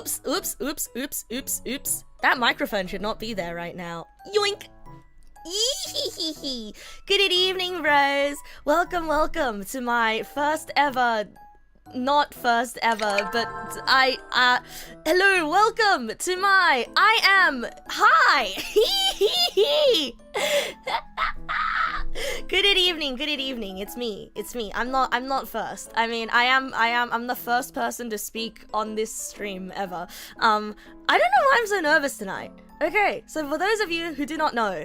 Oops. That microphone should not be there right now. Yoink. Good evening, bros. Welcome to my first ever, not first ever, but hello, welcome to my, hi. Good evening, it's me. I'm not first. I mean, I'm the first person to speak on this stream ever. I don't know why I'm so nervous tonight. Okay, so for those of you who do not know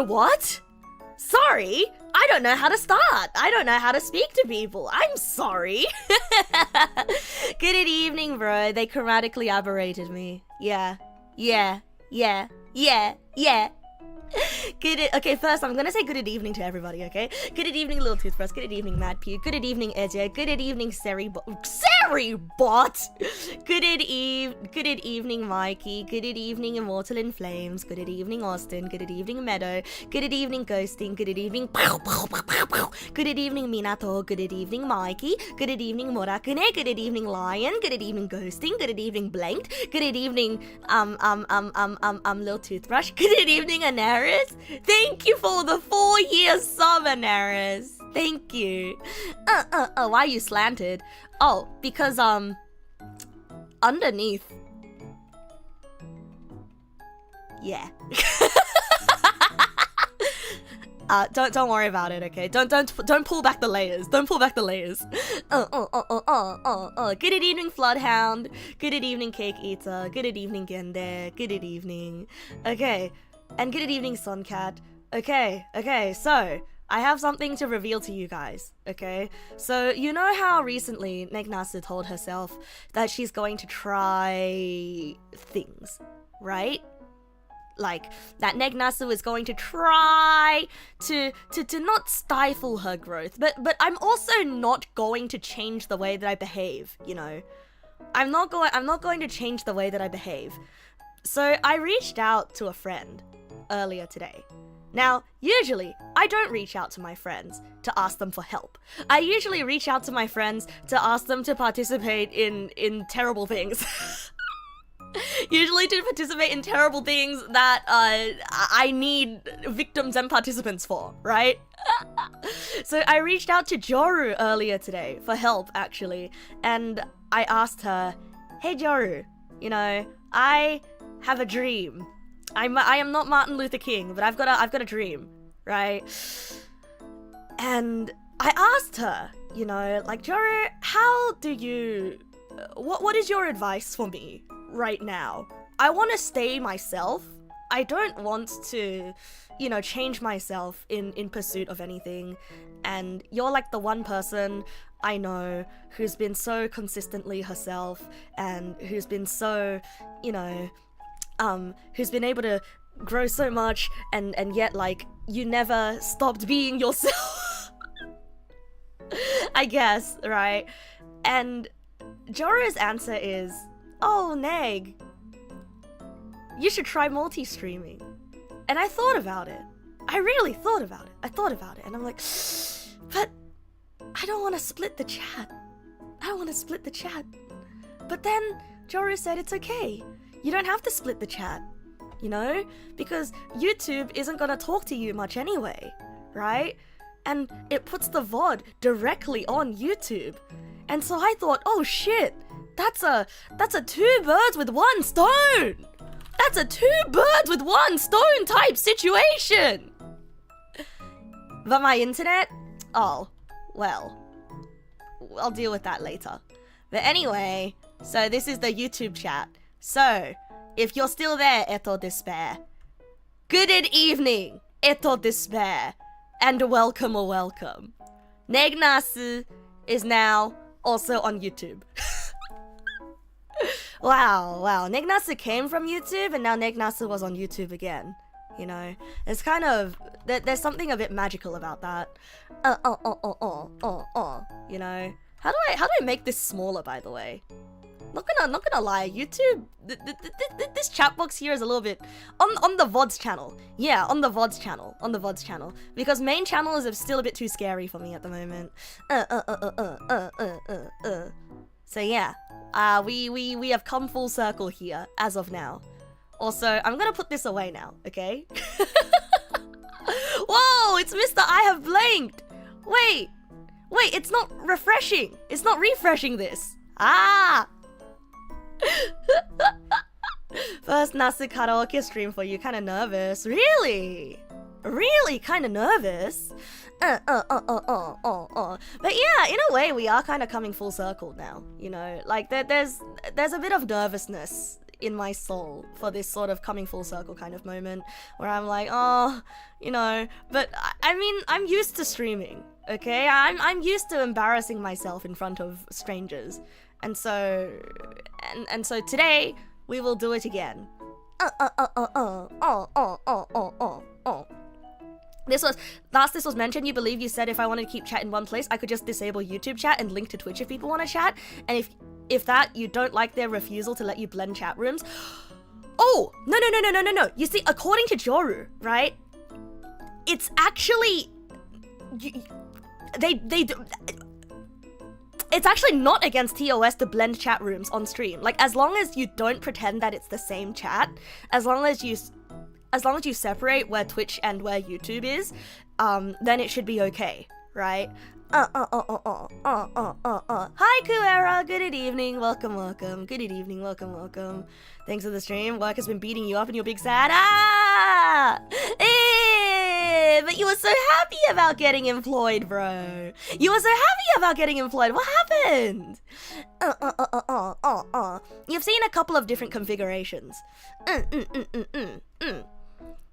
what? Sorry, I don't know how to start. I don't know how to speak to people. I'm sorry. Good evening, bro. They chromatically aberrated me. Yeah. Okay, first I'm gonna say good evening to everybody, okay? Good evening, Little Toothbrush. Good evening, Mad Pew. Good evening, Edge. Good evening, Seribot. Good evening, Mikey. Good evening, Immortal in Flames. Good evening, Austin. Good evening, Meadow. Good evening, Ghosting. Good evening, Good evening, Minato. Good evening, Mikey. Good evening, Morakune. Good evening, Lion. Good evening, Ghosting. Good evening, Blanked. Good evening, Little Toothbrush. Good evening, Anaris. Thank you for the 4-year sub, Anaris. Thank you. Why are you slanted? Oh, because, underneath. Yeah. Don't worry about it, okay? Don't pull back the layers. Don't pull back the layers. Good evening, Floodhound. Good evening, Cake Eater. Good evening, Gende. Good evening. Okay. And good evening, Suncat. Okay, so I have something to reveal to you guys, okay? So, you know how recently Neg Nasu told herself that she's going to try things, right? Like, that Neg Nasu is going to try to not stifle her growth, but I'm also not going to change the way that I behave, you know? I'm not going to change the way that I behave. So I reached out to a friend earlier today. Now, usually, I don't reach out to my friends to ask them for help. I usually reach out to my friends to ask them to participate in terrible things. Usually to participate in terrible things that I need victims and participants for, right? So I reached out to Joru earlier today for help, actually, and I asked her, hey Joru, you know, I have a dream. I am not Martin Luther King, but I've got a dream, right? And I asked her, you know, like, Joru, how do you, what is your advice for me right now? I want to stay myself. I don't want to, you know, change myself in pursuit of anything. And you're like the one person I know who's been so consistently herself and who's been so, you know, who's been able to grow so much and yet, like, you never stopped being yourself. I guess, right? And Joru's answer is, oh, Neg, you should try multi-streaming. And I thought about it. I really thought about it. I thought about it and I'm like, but I don't want to split the chat. I don't want to split the chat. But then Joru said it's okay. You don't have to split the chat, you know? Because YouTube isn't gonna talk to you much anyway, right? And it puts the VOD directly on YouTube. And so I thought, oh shit, that's a 2 birds with 1 stone! That's a 2 birds with 1 stone type situation! But my internet? Oh, well, I'll deal with that later. But anyway, so this is the YouTube chat. So, if you're still there, Eto Despair, good evening, Eto Despair, and welcome. Neg Nasu is now also on YouTube. Wow, Neg Nasu came from YouTube, and now Neg Nasu was on YouTube again. You know, it's kind of, there's something a bit magical about that. You know, how do I make this smaller, by the way? Not gonna lie, YouTube, this chat box here is a little bit on the VODs channel. Yeah, on the VODs channel, because main channel is still a bit too scary for me at the moment. So yeah, we have come full circle here as of now. Also, I'm gonna put this away now, okay? Whoa, it's Mr. I have blanked. Wait, it's not refreshing. It's not refreshing this. Ah! First Nasu karaoke stream for you, kinda nervous. Really? Really kinda nervous? But yeah, in a way we are kinda coming full circle now, you know? Like, there's a bit of nervousness in my soul for this sort of coming full circle kind of moment where I'm like, oh, you know, but I mean, I'm used to streaming, okay? I'm used to embarrassing myself in front of strangers. And so today we will do it again. This was mentioned. You believe you said if I wanted to keep chat in one place, I could just disable YouTube chat and link to Twitch if people want to chat. And if that you don't like their refusal to let you blend chat rooms. Oh, no. You see, according to Joru, right? It's actually it's actually not against TOS to blend chat rooms on stream. Like, as long as you don't pretend that it's the same chat, as long as you separate where Twitch and where YouTube is, then it should be okay, right? Hi, Kuera. Good evening. Welcome. Good evening. Welcome. Thanks for the stream. Work has been beating you up and you're big sad. But you were so happy about getting employed, bro. You were so happy about getting employed. What happened? You've seen a couple of different configurations.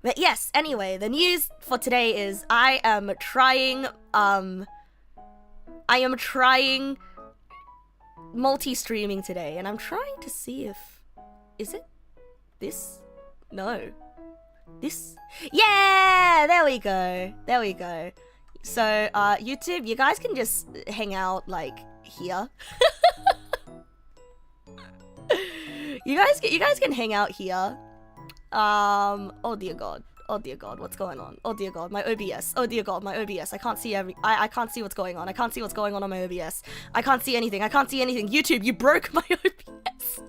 But yes, anyway, the news for today is I am trying multi-streaming today, and I'm trying to see if... Is it this? No. This? Yeah! There we go. So, YouTube, you guys can just hang out, like, here. You guys can hang out here. Oh dear god, what's going on? Oh dear god, my OBS. Oh dear god, my OBS. I can't see I can't see what's going on. I can't see what's going on my OBS. I can't see anything. YouTube, you broke my OBS.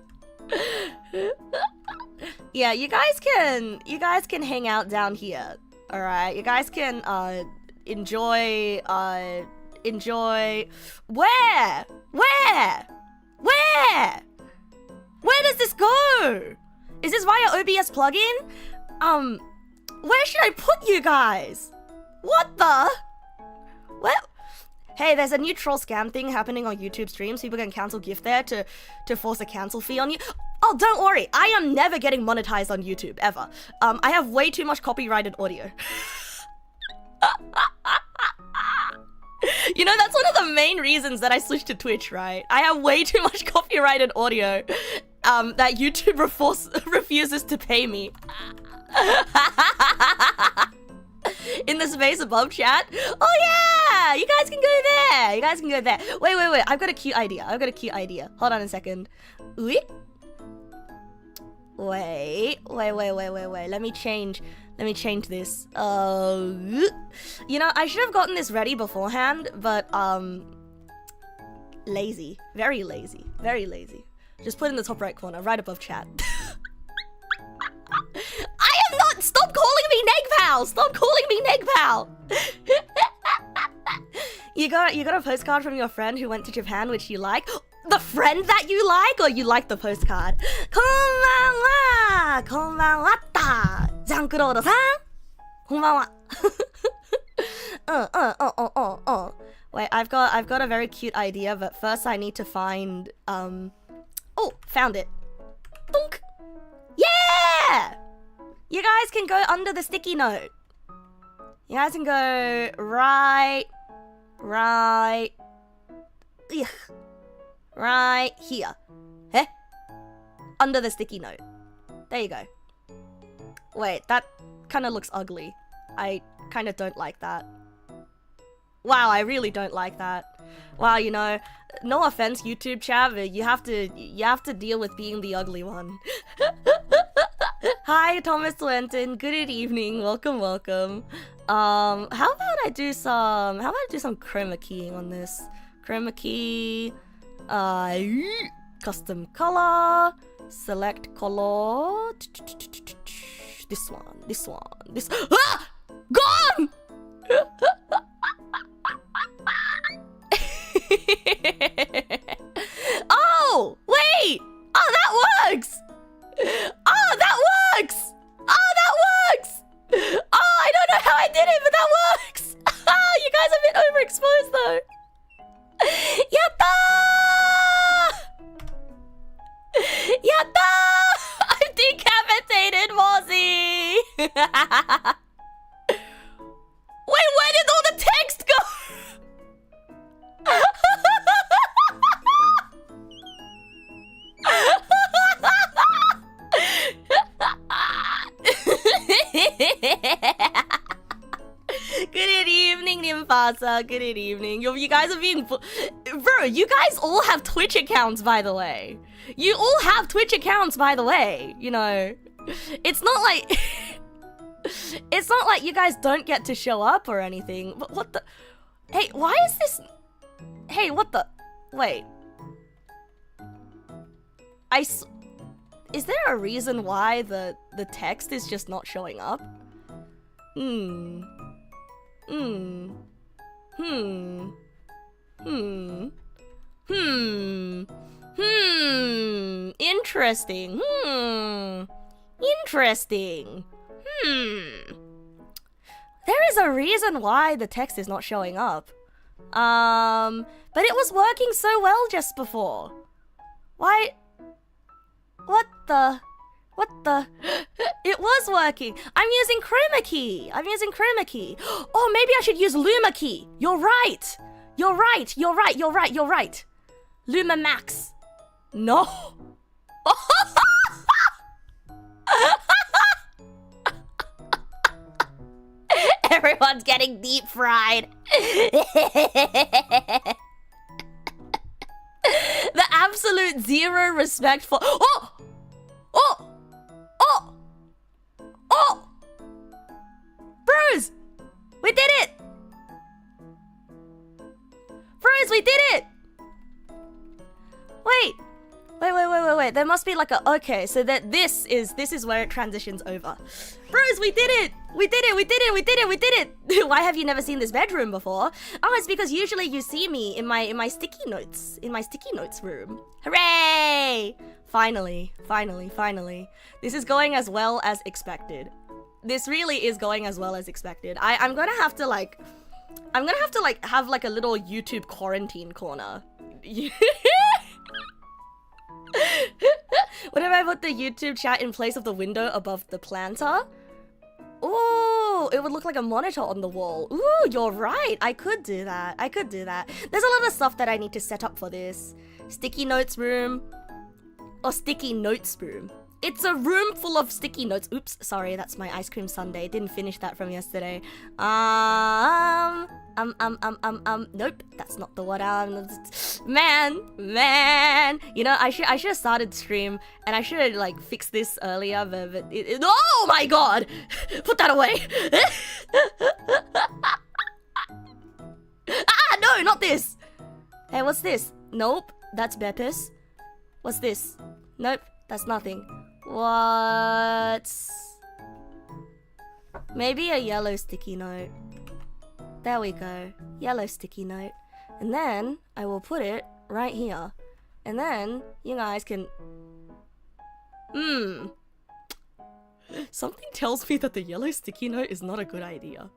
Yeah, you guys can hang out down here. Alright, you guys can enjoy Where does this go? Is this via OBS plugin? Where should I put you guys? What the? What? Hey, there's a new troll scam thing happening on YouTube streams. People can cancel gift there to force a cancel fee on you. Oh, don't worry. I am never getting monetized on YouTube, ever. I have way too much copyrighted audio. You know, that's one of the main reasons that I switched to Twitch, right? I have way too much copyrighted audio that YouTube refuses to pay me. In the space above chat. Oh yeah! You guys can go there. Wait. I've got a cute idea. Hold on a second. Wait. Let me change this. You know, I should have gotten this ready beforehand, but lazy. Very lazy. Just put it in the top right corner, right above chat. I am not. Stop calling me Negpal. You got a postcard from your friend who went to Japan, which you like. The friend that you like, or you like the postcard? Konbanwa ta. Jankuro-san. Konbanwa. Wait, I've got a very cute idea, but first I need to find oh, found it. Dunk. Yeah! You guys can go under the sticky note. You guys can go right here. Eh? Under the sticky note. There you go. Wait, that kind of looks ugly. I kind of don't like that. Wow, I really don't like that. Wow, you know, no offense, YouTube chat, but you have to deal with being the ugly one. Hi, Thomas Lenton. Good evening. Welcome. How about I do some chroma keying on this? Chroma key. Custom color. Select color. This one. This. Ah! Gone! Oh, wait! Oh, that works! Oh, that works! Oh, that works! Oh, I don't know how I did it, but that works! You guys are a bit overexposed, though. Yatta! Yatta! I've decapitated Mozzie! Wait, where did all the text go? Good evening, Nymphasa. Good evening. You guys are being... Bro, you guys all have Twitch accounts, by the way. You all have Twitch accounts, by the way. You know, it's not like... It's not like you guys don't get to show up or anything. But what the... Hey, why is this... Hey, what the... Wait. Is there a reason why the text is just not showing up? Interesting. Interesting. There is a reason why the text is not showing up. But it was working so well just before. Why? What the? It was working. I'm using chroma key. Oh, maybe I should use luma key. You're right. Luma max. No. Everyone's getting deep fried. The absolute zero respect for... Oh! Bros! We did it! Wait. There must be like a... Okay, so that this is where it transitions over. Bros, we did it! We did it! Why have you never seen this bedroom before? Oh, it's because usually you see me in my sticky notes. In my sticky notes room. Hooray! Finally. This is going as well as expected. This really is going as well as expected. I'm gonna have to have like a little YouTube quarantine corner. What if I put the YouTube chat in place of the window above the planter? Ooh, it would look like a monitor on the wall. Ooh, you're right. I could do that. There's a lot of stuff that I need to set up for this. Sticky notes room. Or sticky notes room. It's a room full of sticky notes. Oops, sorry, that's my ice cream sundae. Didn't finish that from yesterday. Nope, that's not the one. Man. You know, I should have started stream, and I should have like fixed this earlier. But oh my god, put that away. No, not this. Hey, what's this? Nope, that's Beppis. What's this? Nope, that's nothing. What's... Maybe a yellow sticky note. There we go. Yellow sticky note. And then I will put it right here. And then you guys can... Something tells me that the yellow sticky note is not a good idea.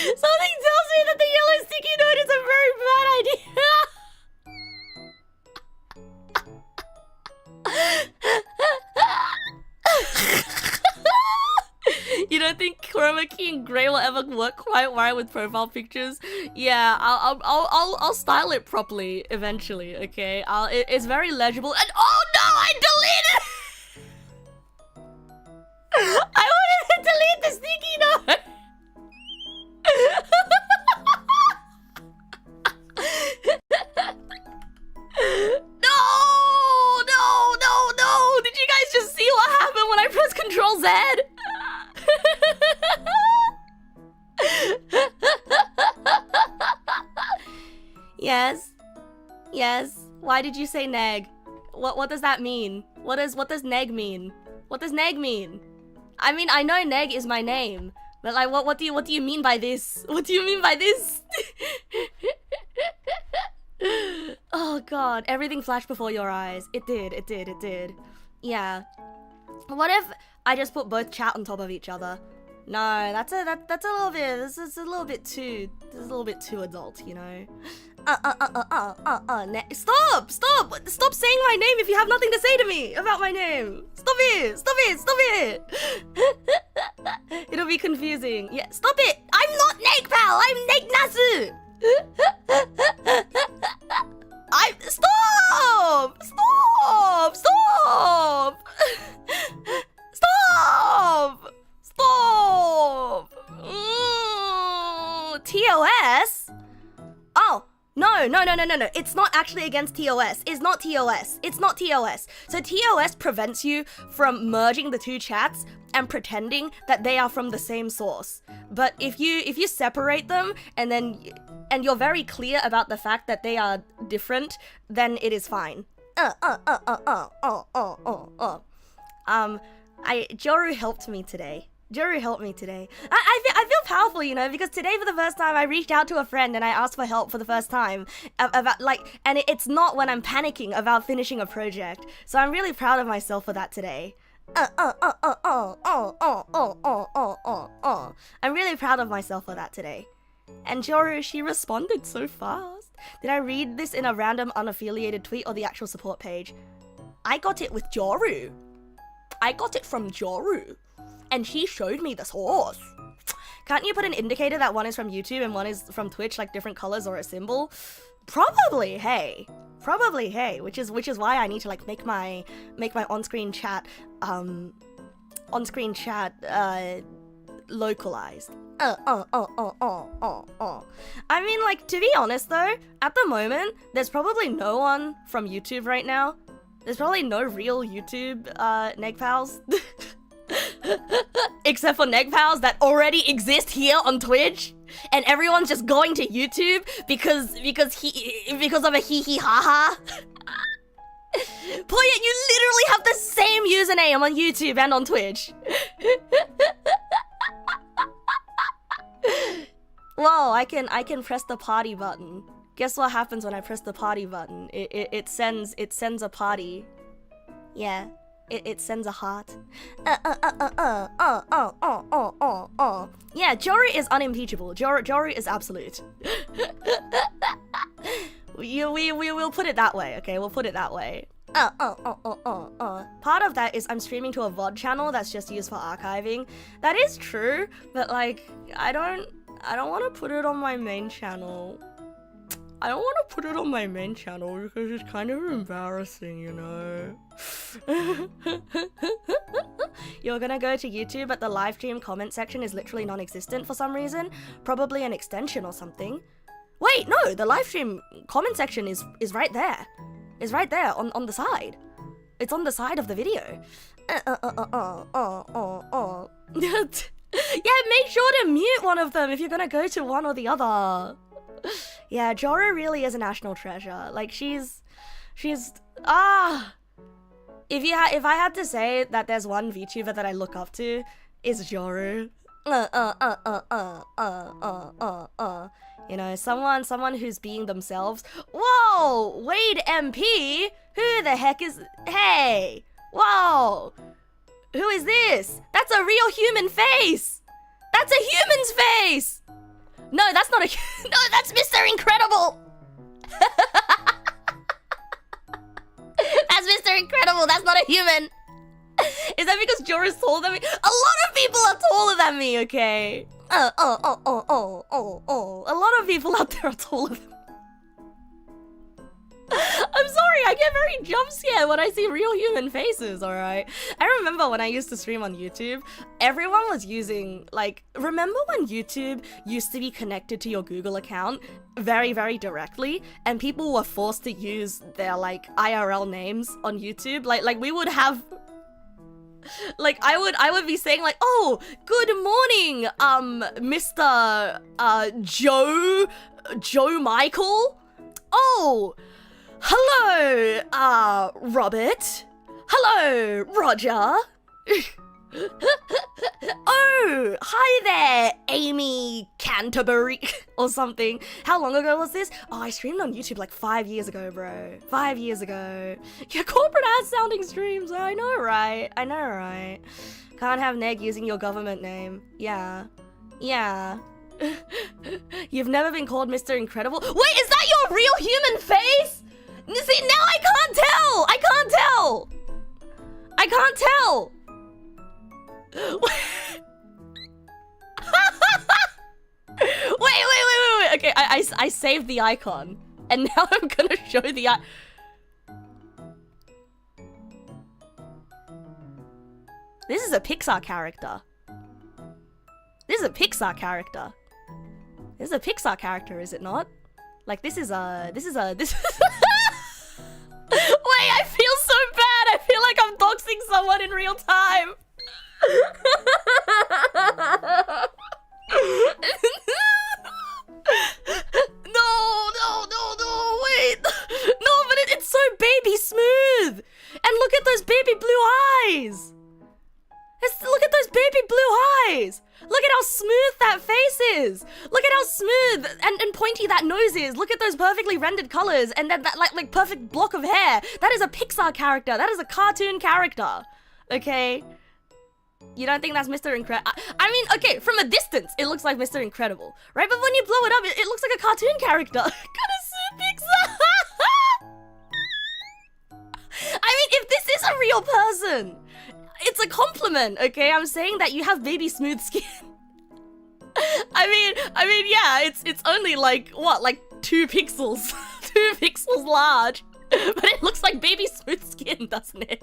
Something tells me that the yellow sticky note is a very bad idea. You don't think chroma key and grey will ever work quite right with profile pictures? Yeah, I'll style it properly eventually. Okay, it's very legible. And oh no, I deleted. I wanted to delete the sticky note. No! Did you guys just see what happened when I pressed Control Z? Why did you say neg? What does that mean? What does neg mean? What does neg mean? I mean, I know neg is my name, but like, what do you mean by this? What do you mean by this? Oh god, everything flashed before your eyes. It did. Yeah. What if I just put both chat on top of each other? No, that's a little bit. This is a little bit too adult, you know. Stop saying my name if you have nothing to say to me about my name. Stop it. It'll be confusing. Yeah, stop it. I'm not Neg Pal. I'm Neg Nasu. Stop. TOS? Oh, no. It's not actually against TOS. It's not TOS. So TOS prevents you from merging the two chats and pretending that they are from the same source. But if you separate them and you're very clear about the fact that they are different, then it is fine. Joru helped me today. I feel powerful, you know, because today for the first time I reached out to a friend and I asked for help for the first time about and it's not when I'm panicking about finishing a project. So I'm really proud of myself for that today. I'm really proud of myself for that today. And Joru, she responded so fast. Did I read this in a random unaffiliated tweet or the actual support page? I got it with Joru. I got it from Joru. And he showed me the source. Can't you put an indicator that one is from YouTube and one is from Twitch, like different colors or a symbol? Probably, hey. Which is why I need to like make my on-screen chat localized. I mean, like, to be honest though, at the moment, there's probably no one from YouTube right now. There's probably no real YouTube Neg Pals. Except for Neg Pals that already exist here on Twitch, and everyone's just going to YouTube because of a hee hee ha ha. Poyet, you literally have the same username on YouTube and on Twitch. Whoa, I can press the party button. Guess what happens when I press the party button? It sends a party. Yeah. It sends a heart. Yeah, Jory is unimpeachable. Jory is absolute. We will put it that way, okay? We'll put it that way. Part of that is I'm streaming to a VOD channel that's just used for archiving. That is true, but like I don't want to put it on my main channel. I don't want to put it on my main channel because it's kind of embarrassing, you know. You're gonna go to YouTube, but the live stream comment section is literally non-existent for some reason. Probably an extension or something. Wait, no, the live stream comment section is right there. It's right there on the side. It's on the side of the video. Yeah, make sure to mute one of them if you're gonna go to one or the other. Yeah, Joru really is a national treasure. Like she's if I had to say that there's one VTuber that I look up to, is Joru. You know, someone who's being themselves. Whoa, Wade MP? Who the heck is? Hey, whoa, who is this? That's a real human face. That's a human's face. No, that's not a. No, that's Mr. Incredible. That's Mr. Incredible. That's not a human. Is that because Joru's taller than me? A lot of people are taller than me. Okay. A lot of people out there are taller than me. I'm sorry, I get very jump scared when I see real human faces, alright? I remember when I used to stream on YouTube, everyone was using, like, remember when YouTube used to be connected to your Google account very, very directly, and people were forced to use their, like, IRL names on YouTube? Like we would have... Like, I would be saying, like, oh, good morning, Mr. Joe Michael? Oh... Hello, Robert. Hello, Roger. Oh, hi there, Amy Canterbury or something. How long ago was this? Oh, I streamed on YouTube like 5 years ago, bro. 5 years ago. Yeah, corporate ass sounding streams. I know, right? I know, right? Can't have Neg using your government name. Yeah. Yeah. You've never been called Mr. Incredible? Wait, is that your real human face? See, now I can't tell! I can't tell! I can't tell! wait. Okay, I saved the icon. And now I'm gonna show the This is a Pixar character. This is a Pixar character. This is a Pixar character, is it not? Like, this is Wait, I feel so bad. I feel like I'm doxing someone in real time. No, wait. No, but it's so baby smooth. And look at those baby blue eyes. Look at those baby blue eyes. Look at how smooth that face is. Look at how smooth and pointy that nose is. Look at those perfectly rendered colors and then that like perfect block of hair. That is a Pixar character. That is a cartoon character. Okay? You don't think that's Mr. Incredible? I mean, okay, from a distance, it looks like Mr. Incredible, right? But when you blow it up, it looks like a cartoon character. Gotta sue Pixar. I mean, if this is a real person, it's a compliment, okay? I'm saying that you have baby smooth skin. I mean, yeah, it's only like, what, like 2 pixels? 2 pixels large. But it looks like baby smooth skin, doesn't it?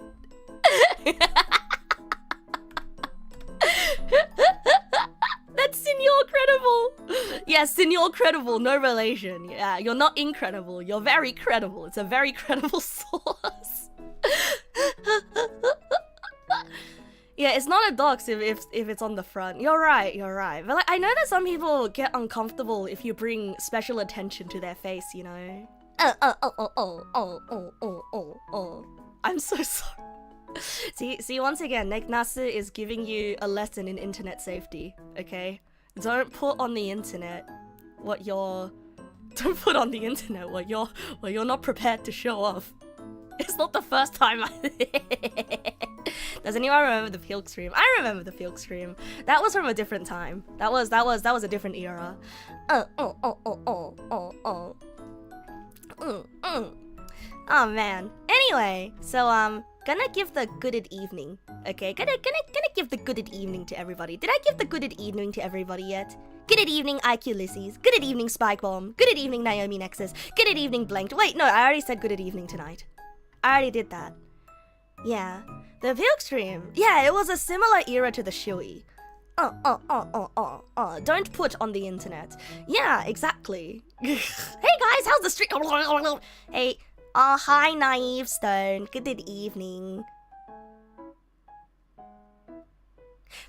That's Senor Credible. Yeah, Senor Credible, no relation. Yeah, you're not incredible. You're very credible. It's a very credible source. Yeah, it's not a dox if it's on the front. You're right. But like, I know that some people get uncomfortable if you bring special attention to their face, you know? I'm so sorry. See, once again, Neg nasu is giving you a lesson in internet safety, okay? Don't put on the internet what you're not prepared to show off. It's not the first time Does anyone remember the Pilk stream? I remember the Pilk stream. That was from a different time. That was a different era. Oh man. Anyway, so gonna give the good evening. Okay, gonna give the good evening to everybody. Did I give the good evening to everybody yet? Good evening, IQ Lyssies. Good evening, Spike Bomb. Good evening, Naomi Nexus. Good evening, Blanked. Wait, no, I already said good evening tonight. I already did that. Yeah. The Pilk stream. Yeah, it was a similar era to the Shui. Don't put on the internet. Yeah, exactly. Hey guys, how's the stream? Hey, hi Naive Stone. Good evening.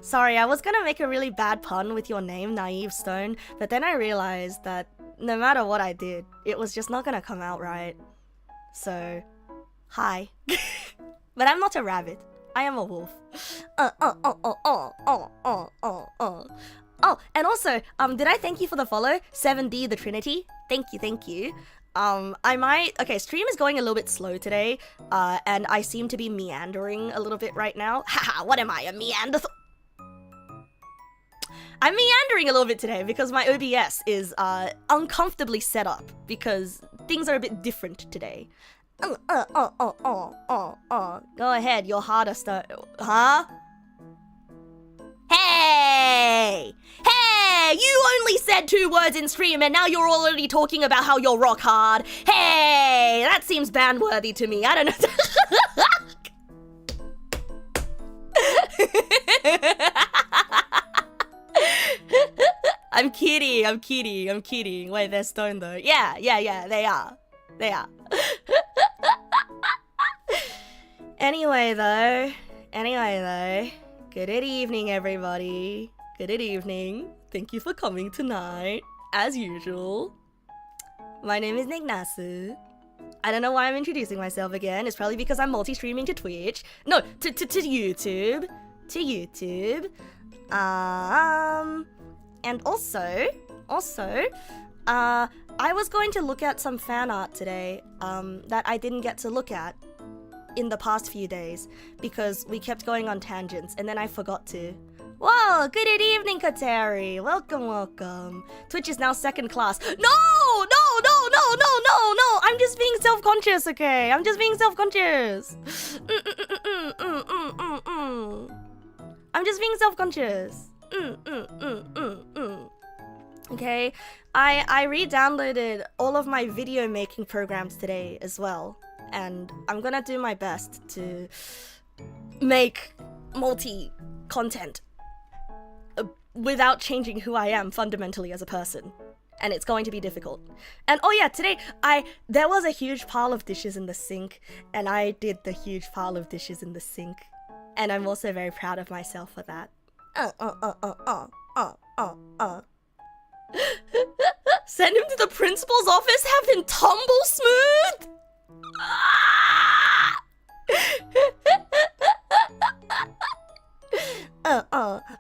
Sorry, I was gonna make a really bad pun with your name, Naive Stone, but then I realized that no matter what I did, it was just not gonna come out right. So, hi. But I'm not a rabbit. I am a wolf. Oh, and also, did I thank you for the follow? 7D the Trinity. Thank you. Okay, stream is going a little bit slow today, and I seem to be meandering a little bit right now. Haha, what am I, a Neanderthal? I'm meandering a little bit today because my OBS is uncomfortably set up because things are a bit different today. Go ahead, you're harder stone. Huh? Hey! You only said 2 words in stream and now you're already talking about how you're rock hard. Hey! That seems ban-worthy to me. I don't know. I'm kidding. Wait, they're stone though. Yeah, they are. Anyway though, good evening everybody. Good evening. Thank you for coming tonight, as usual. My name is Neg Nasu. I don't know why I'm introducing myself again. It's probably because I'm multi-streaming to Twitch. No, to YouTube. To YouTube. And also, I was going to look at some fan art today, that I didn't get to look at in the past few days because we kept going on tangents and then I forgot to. Whoa, good evening, Kateri. Welcome. Twitch is now second class. No! I'm just being self-conscious, okay? I'm just being self-conscious. I'm just being self-conscious. Okay, I re-downloaded all of my video making programs today as well, and I'm gonna do my best to make multi-content without changing who I am fundamentally as a person. And it's going to be difficult. And oh yeah, today there was a huge pile of dishes in the sink, and I did the huge pile of dishes in the sink. And I'm also very proud of myself for that. Send him to the principal's office, have him tumble smooth?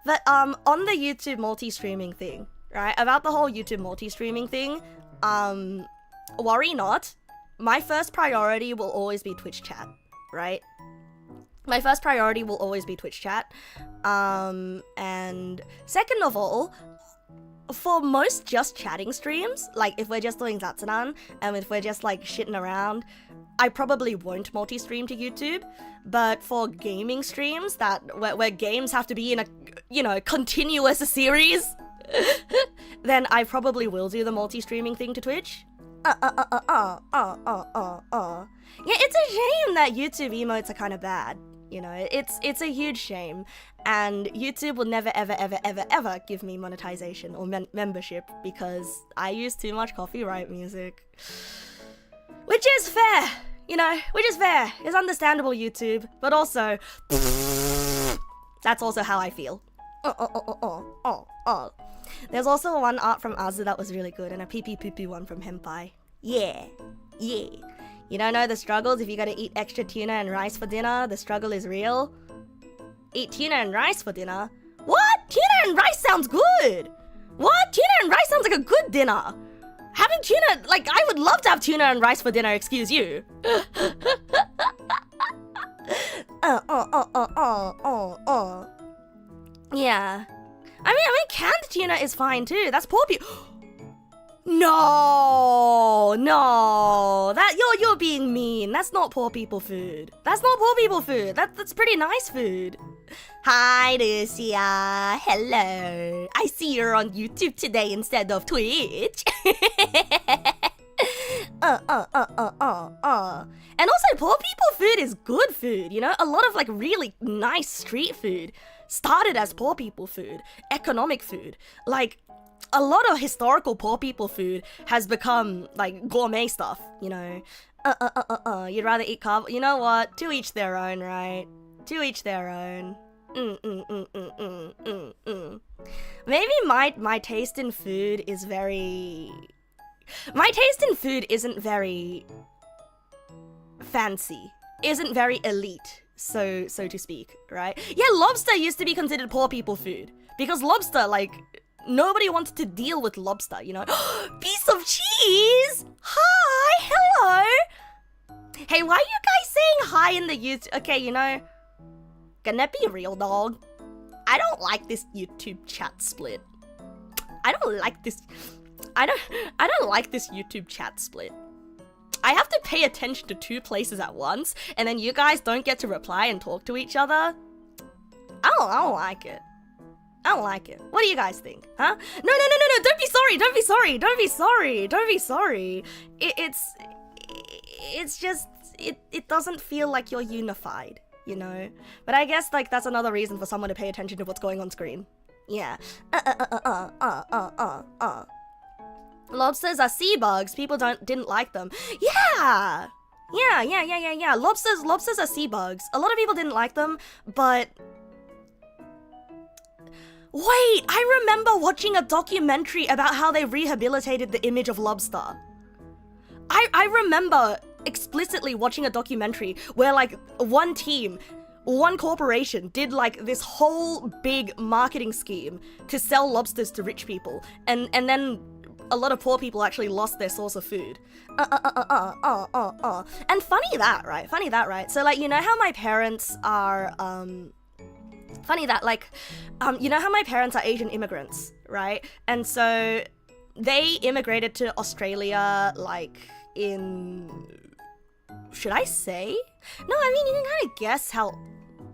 But on the YouTube multi-streaming thing, right? About the whole YouTube multi-streaming thing, worry not. My first priority will always be Twitch chat, right? My first priority will always be Twitch chat. And second of all, for most just chatting streams, like if we're just doing Zatsunan and if we're just like shitting around, I probably won't multi-stream to YouTube. But for gaming streams where games have to be in a, you know, continuous series, then I probably will do the multi-streaming thing to Twitch. Yeah, it's a shame that YouTube emotes are kind of bad. You know, it's a huge shame, and YouTube will never ever give me monetization or membership because I use too much copyright music, which is fair, you know, which is fair. It's understandable, YouTube, but also that's also how I feel. There's also one art from Azu that was really good, and a pee one from Henpai. Yeah. You don't know the struggles if you gotta eat extra tuna and rice for dinner. The struggle is real. Eat tuna and rice for dinner? What? Tuna and rice sounds good! What? Tuna and rice sounds like a good dinner! Having tuna, like, I would love to have tuna and rice for dinner, excuse you. Yeah. I mean, canned tuna is fine too. That's poor people. No, that you're being mean. That's not poor people food. That's pretty nice food. Hi, Lucia. Hello. I see you're on YouTube today instead of Twitch. And also, poor people food is good food, you know? A lot of like really nice street food started as poor people food, economic food. Like, a lot of historical poor people food has become like gourmet stuff, you know. You'd rather eat carb. You know what? To each their own, right? To each their own. Maybe my taste in food is very. My taste in food isn't very fancy. Isn't very elite, so to speak, right? Yeah, lobster used to be considered poor people food because lobster, like. Nobody wanted to deal with lobster, you know? Piece of cheese! Hi! Hello! Hey, why are you guys saying hi in the YouTube? Okay, you know, gonna be real, dog. I don't like this YouTube chat split. I don't like this YouTube chat split. I have to pay attention to two places at once, and then you guys don't get to reply and talk to each other. I don't like it. I don't like it. What do you guys think? Huh? No. Don't be sorry. It's just, it doesn't feel like you're unified, you know? But I guess, like, that's another reason for someone to pay attention to what's going on screen. Yeah. Lobsters are sea bugs. People didn't like them. Yeah. Lobsters are sea bugs. A lot of people didn't like them, but... Wait, I remember watching a documentary about how they rehabilitated the image of lobster. I remember explicitly watching a documentary where like one team, one corporation did like this whole big marketing scheme to sell lobsters to rich people, and then a lot of poor people actually lost their source of food. And funny that, right? So like, you know how my parents are, funny that, like, you know how my parents are Asian immigrants, right? And so they immigrated to Australia, like, in... Should I say? No, I mean, you can kind of guess how...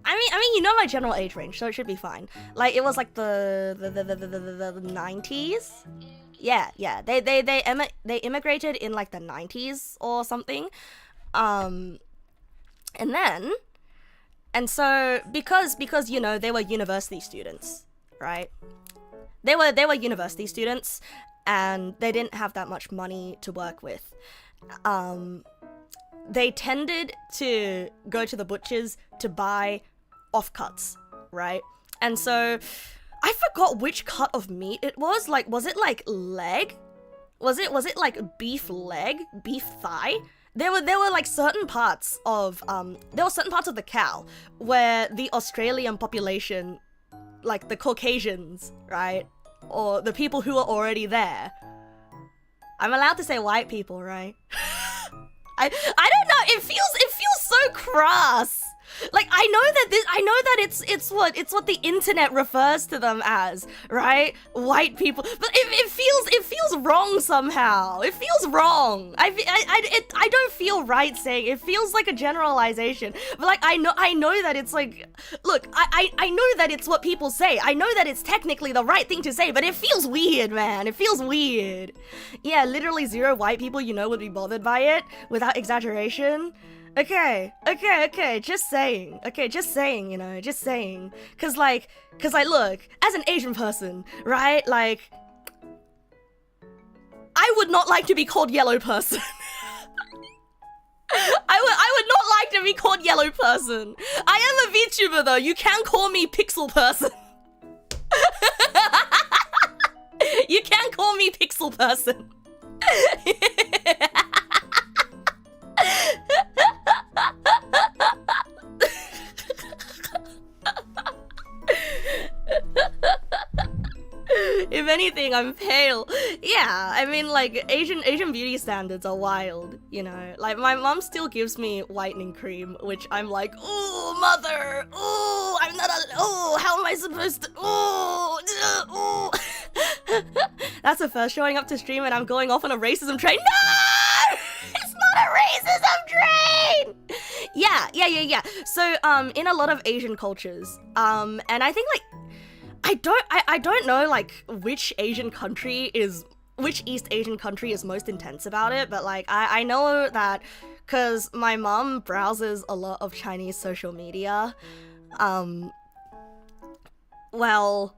I mean, you know my general age range, so it should be fine. Like, it was like the 90s? Yeah. They immigrated in like the 90s or something. And so because you know, they were university students, right? They were university students, and they didn't have that much money to work with. They tended to go to the butchers to buy offcuts, right? And so I forgot which cut of meat it was. Like, was it like leg? Was it like beef leg, beef thigh? There were like certain parts of the cow where the Australian population, like the Caucasians, right, or the people who are already there. I'm allowed to say white people, right? I don't know. It feels so crass. Like, I know that it's what the internet refers to them as, right? White people. But it feels wrong somehow. It feels wrong. I don't feel right saying it. It feels like a generalization. But like, I know that it's like, look, I know that it's what people say. I know that it's technically the right thing to say, but it feels weird, man. It feels weird. Yeah, literally 0 white people you know would be bothered by it, without exaggeration. Okay, just saying, you know, just saying. Cause like, look, as an Asian person, right, like, I would not like to be called yellow person. I would not like to be called yellow person. I am a VTuber though, you can call me pixel person. You can call me pixel person. If anything, I'm pale. Yeah, I mean, like, Asian beauty standards are wild, you know? Like, my mom still gives me whitening cream, which I'm like, ooh, mother, ooh, I'm not ooh, how am I supposed to, ooh. That's the first showing up to stream and I'm going off on a racism train. No! It's not a racism train! Yeah. So, in a lot of Asian cultures, and I think, like, I don't know, like, which East Asian country is most intense about it, but, like, I know that because my mom browses a lot of Chinese social media. Well,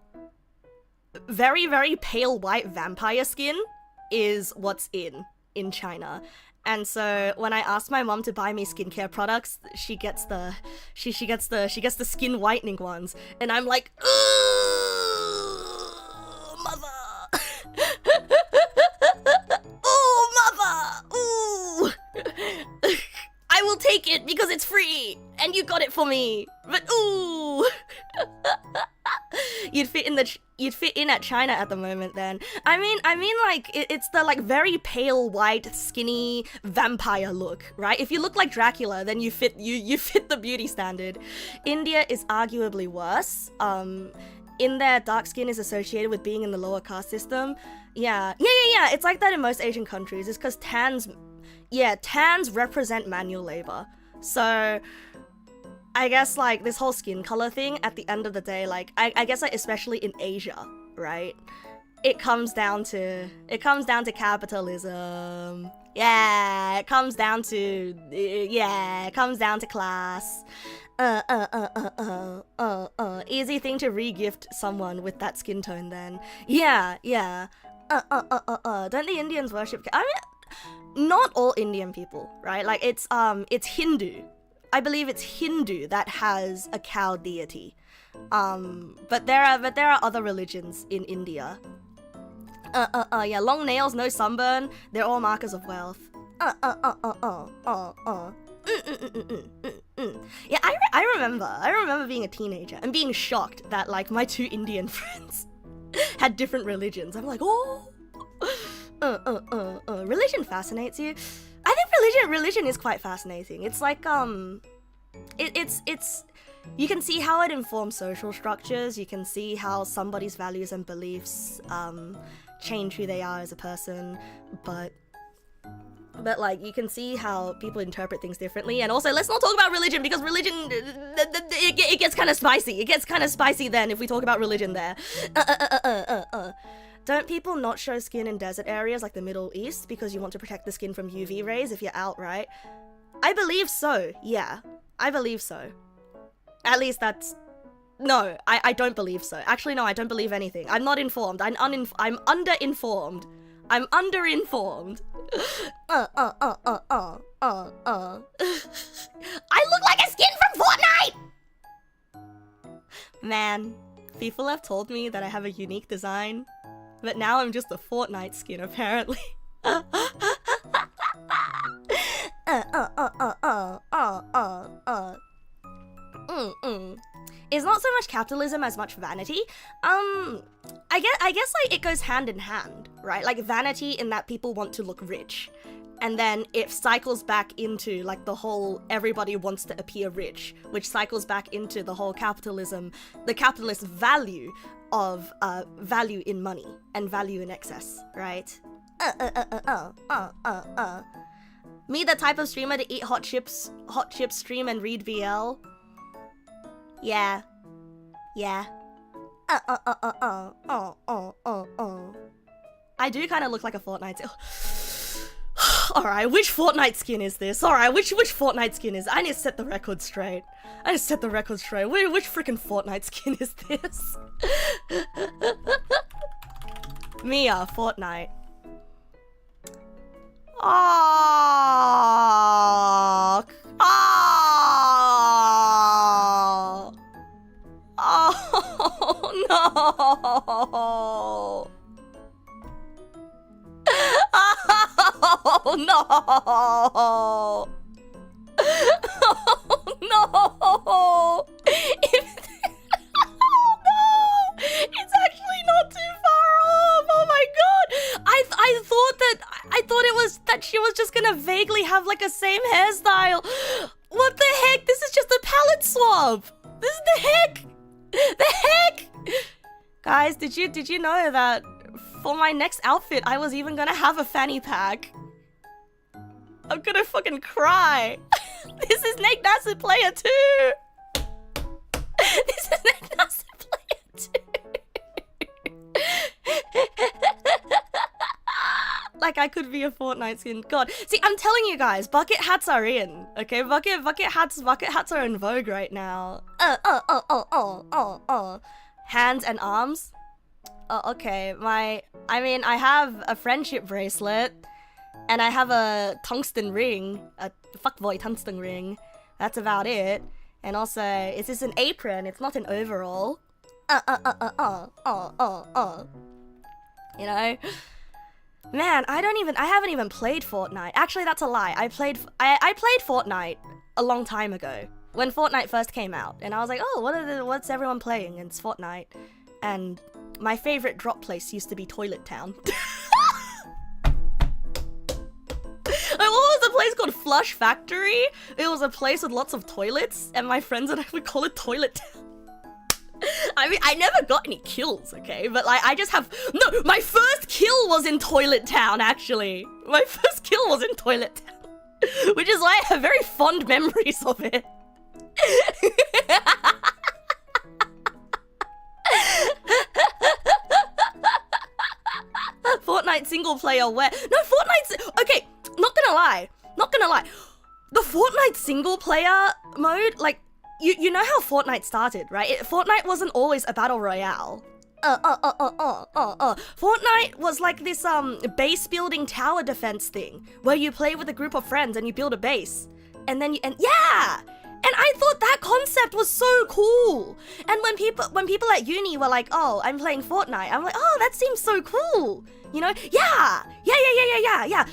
very, very pale white vampire skin is what's in China. And so when I asked my mom to buy me skincare products, she gets the skin whitening ones, and I'm like, ooh, mother, ooh, mother, ooh. I will take it because it's free, and you got it for me. But ooh, you'd fit in at China at the moment. Then I mean, like it's the like very pale white, skinny vampire look, right? If you look like Dracula, then you fit the beauty standard. India is arguably worse. In there, dark skin is associated with being in the lower caste system. Yeah. It's like that in most Asian countries. It's because tans represent manual labor. So I guess, like, this whole skin color thing, at the end of the day, like, I guess, like, especially in Asia, right? It comes down to capitalism. Yeah, it comes down to class. Easy thing to re-gift someone with that skin tone then. Yeah. Don't the Indians worship I mean, not all Indian people, right? Like, it's Hindu. I believe it's Hindu that has a cow deity. But there are other religions in India. Yeah, long nails, no sunburn, they're all markers of wealth. Yeah, I remember being a teenager and being shocked that like my 2 Indian friends had different religions. I'm like, oh, religion fascinates you. I think religion is quite fascinating. It's like it's you can see how it informs social structures. You can see how somebody's values and beliefs change who they are as a person, but like you can see how people interpret things differently. And also, let's not talk about religion, because religion it gets kind of spicy. It gets kind of spicy then if we talk about religion there. Don't people not show skin in desert areas like the Middle East because you want to protect the skin from UV rays if you're out, right? I believe so. Yeah, I believe so. At least that's... No, I don't believe so. Actually, no, I don't believe anything. I'm not informed. I'm underinformed. I'm underinformed. I look like a skin from Fortnite! Man, people have told me that I have a unique design, but now I'm just a Fortnite skin, apparently. It's not so much capitalism as much vanity. I guess like it goes hand in hand, right? Like vanity in that people want to look rich, and then it cycles back into like the whole everybody wants to appear rich, which cycles back into the whole capitalism, the capitalist value of value in money and value in excess, right? Me, the type of streamer to eat hot chips, stream and read VL. Yeah. I do kind of look like a Fortnite. Alright, which Fortnite skin is this? Alright, which Fortnite skin is? I need to set the record straight. Which freaking Fortnite skin is this? Mia, Fortnite. Oh, no. Oh, no. Oh, no. It's actually not too far off. Oh my god. I thought it was that she was just gonna vaguely have like a same hairstyle. What the heck? This is just a palette swap. This is the heck. The heck. Guys, did you know that for my next outfit I was even gonna have a fanny pack? I'm gonna fucking cry. This is Neg Nasu Player 2. This is Neg Nasu Player 2. Like I could be a Fortnite skin. God, see, I'm telling you guys, bucket hats are in. Okay, bucket hats are in vogue right now. Hands and arms. Okay, I have a friendship bracelet, and I have a tungsten ring, a fuckboy tungsten ring. That's about it. And also, it's just an apron. It's not an overall. You know. Man, I haven't even played Fortnite. Actually, that's a lie. I played Fortnite a long time ago when Fortnite first came out, and I was like, oh, what's everyone playing? And it's Fortnite. And my favorite drop place used to be Toilet Town. What was the place called? Flush Factory? It was a place with lots of toilets, and my friends and I would call it Toilet Town. I mean, I never got any kills, okay? But, like, I just have... No, my first kill was in Toilet Town, actually. My first kill was in Toilet Town. Which is why I have very fond memories of it. Fortnite single player where... No, Fortnite's... Okay, not gonna lie. The Fortnite single player mode, like... You know how Fortnite started, right? Fortnite wasn't always a battle royale. Fortnite was like this base building tower defense thing where you play with a group of friends and you build a base, and then And I thought that concept was so cool. And when people at uni were like, "Oh, I'm playing Fortnite," I'm like, "Oh, that seems so cool." You know? Yeah.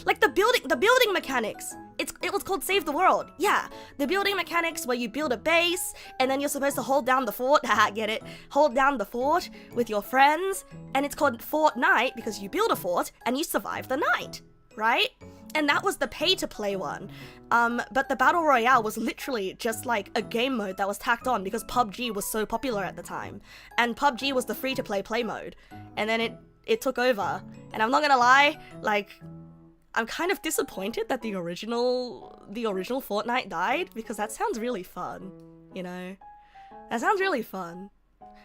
Like the building mechanics. It was called Save the World. Yeah. The building mechanics where you build a base and then you're supposed to hold down the fort. Get it? Hold down the fort with your friends, and it's called Fortnite because you build a fort and you survive the night, right? And that was the pay-to-play one. But the Battle Royale was literally just like a game mode that was tacked on because PUBG was so popular at the time. And PUBG was the free-to-play play mode. And then it took over. And I'm not gonna lie, like, I'm kind of disappointed that the original Fortnite died because that sounds really fun, you know? That sounds really fun.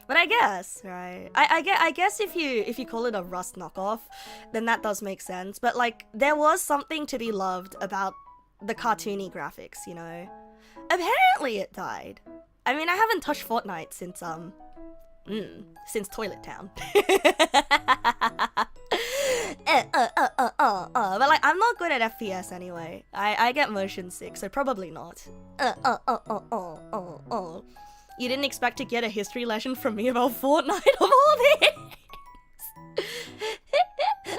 But I guess, right? I guess if you call it a Rust knockoff, then that does make sense. But like, there was something to be loved about the cartoony graphics, you know? Apparently it died. I mean, I haven't touched Fortnite since Toilet Town. But like, I'm not good at FPS anyway. I get motion sick, so probably not. You didn't expect to get a history lesson from me about Fortnite of all this?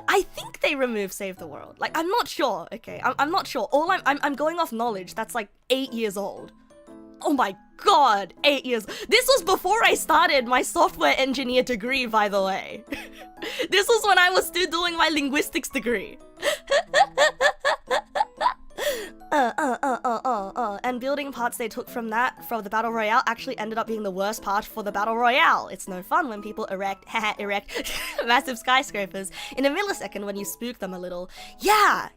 I think they removed Save the World. Like, I'm not sure, okay? I'm not sure. I'm going off knowledge that's like 8 years old. Oh my god, 8 years. This was before I started my software engineer degree, by the way. This was when I was still doing my linguistics degree. And building parts they took from the Battle Royale actually ended up being the worst part for the Battle Royale. It's no fun when people erect massive skyscrapers in a millisecond when you spook them a little. Yeah.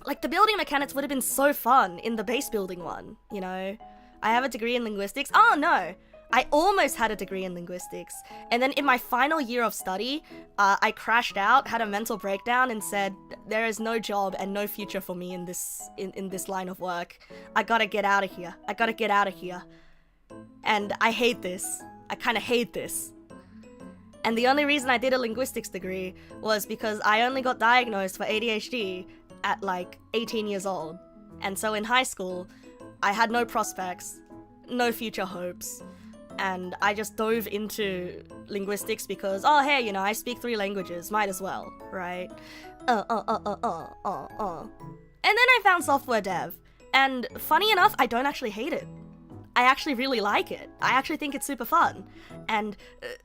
Like, the building mechanics would have been so fun in the base building one, you know? I have a degree in linguistics. Oh, no! I almost had a degree in linguistics. And then in my final year of study, I crashed out, had a mental breakdown, and said, there is no job and no future for me in this line of work. I gotta get out of here. I gotta get out of here. And I hate this. I kinda hate this. And the only reason I did a linguistics degree was because I only got diagnosed for ADHD at like 18 years old. And so in high school, I had no prospects, no future hopes, and I just dove into linguistics because, oh hey, you know, I speak 3 languages, might as well, right? And then I found software dev, and funny enough, I don't actually hate it. I actually really like it. I actually think it's super fun. And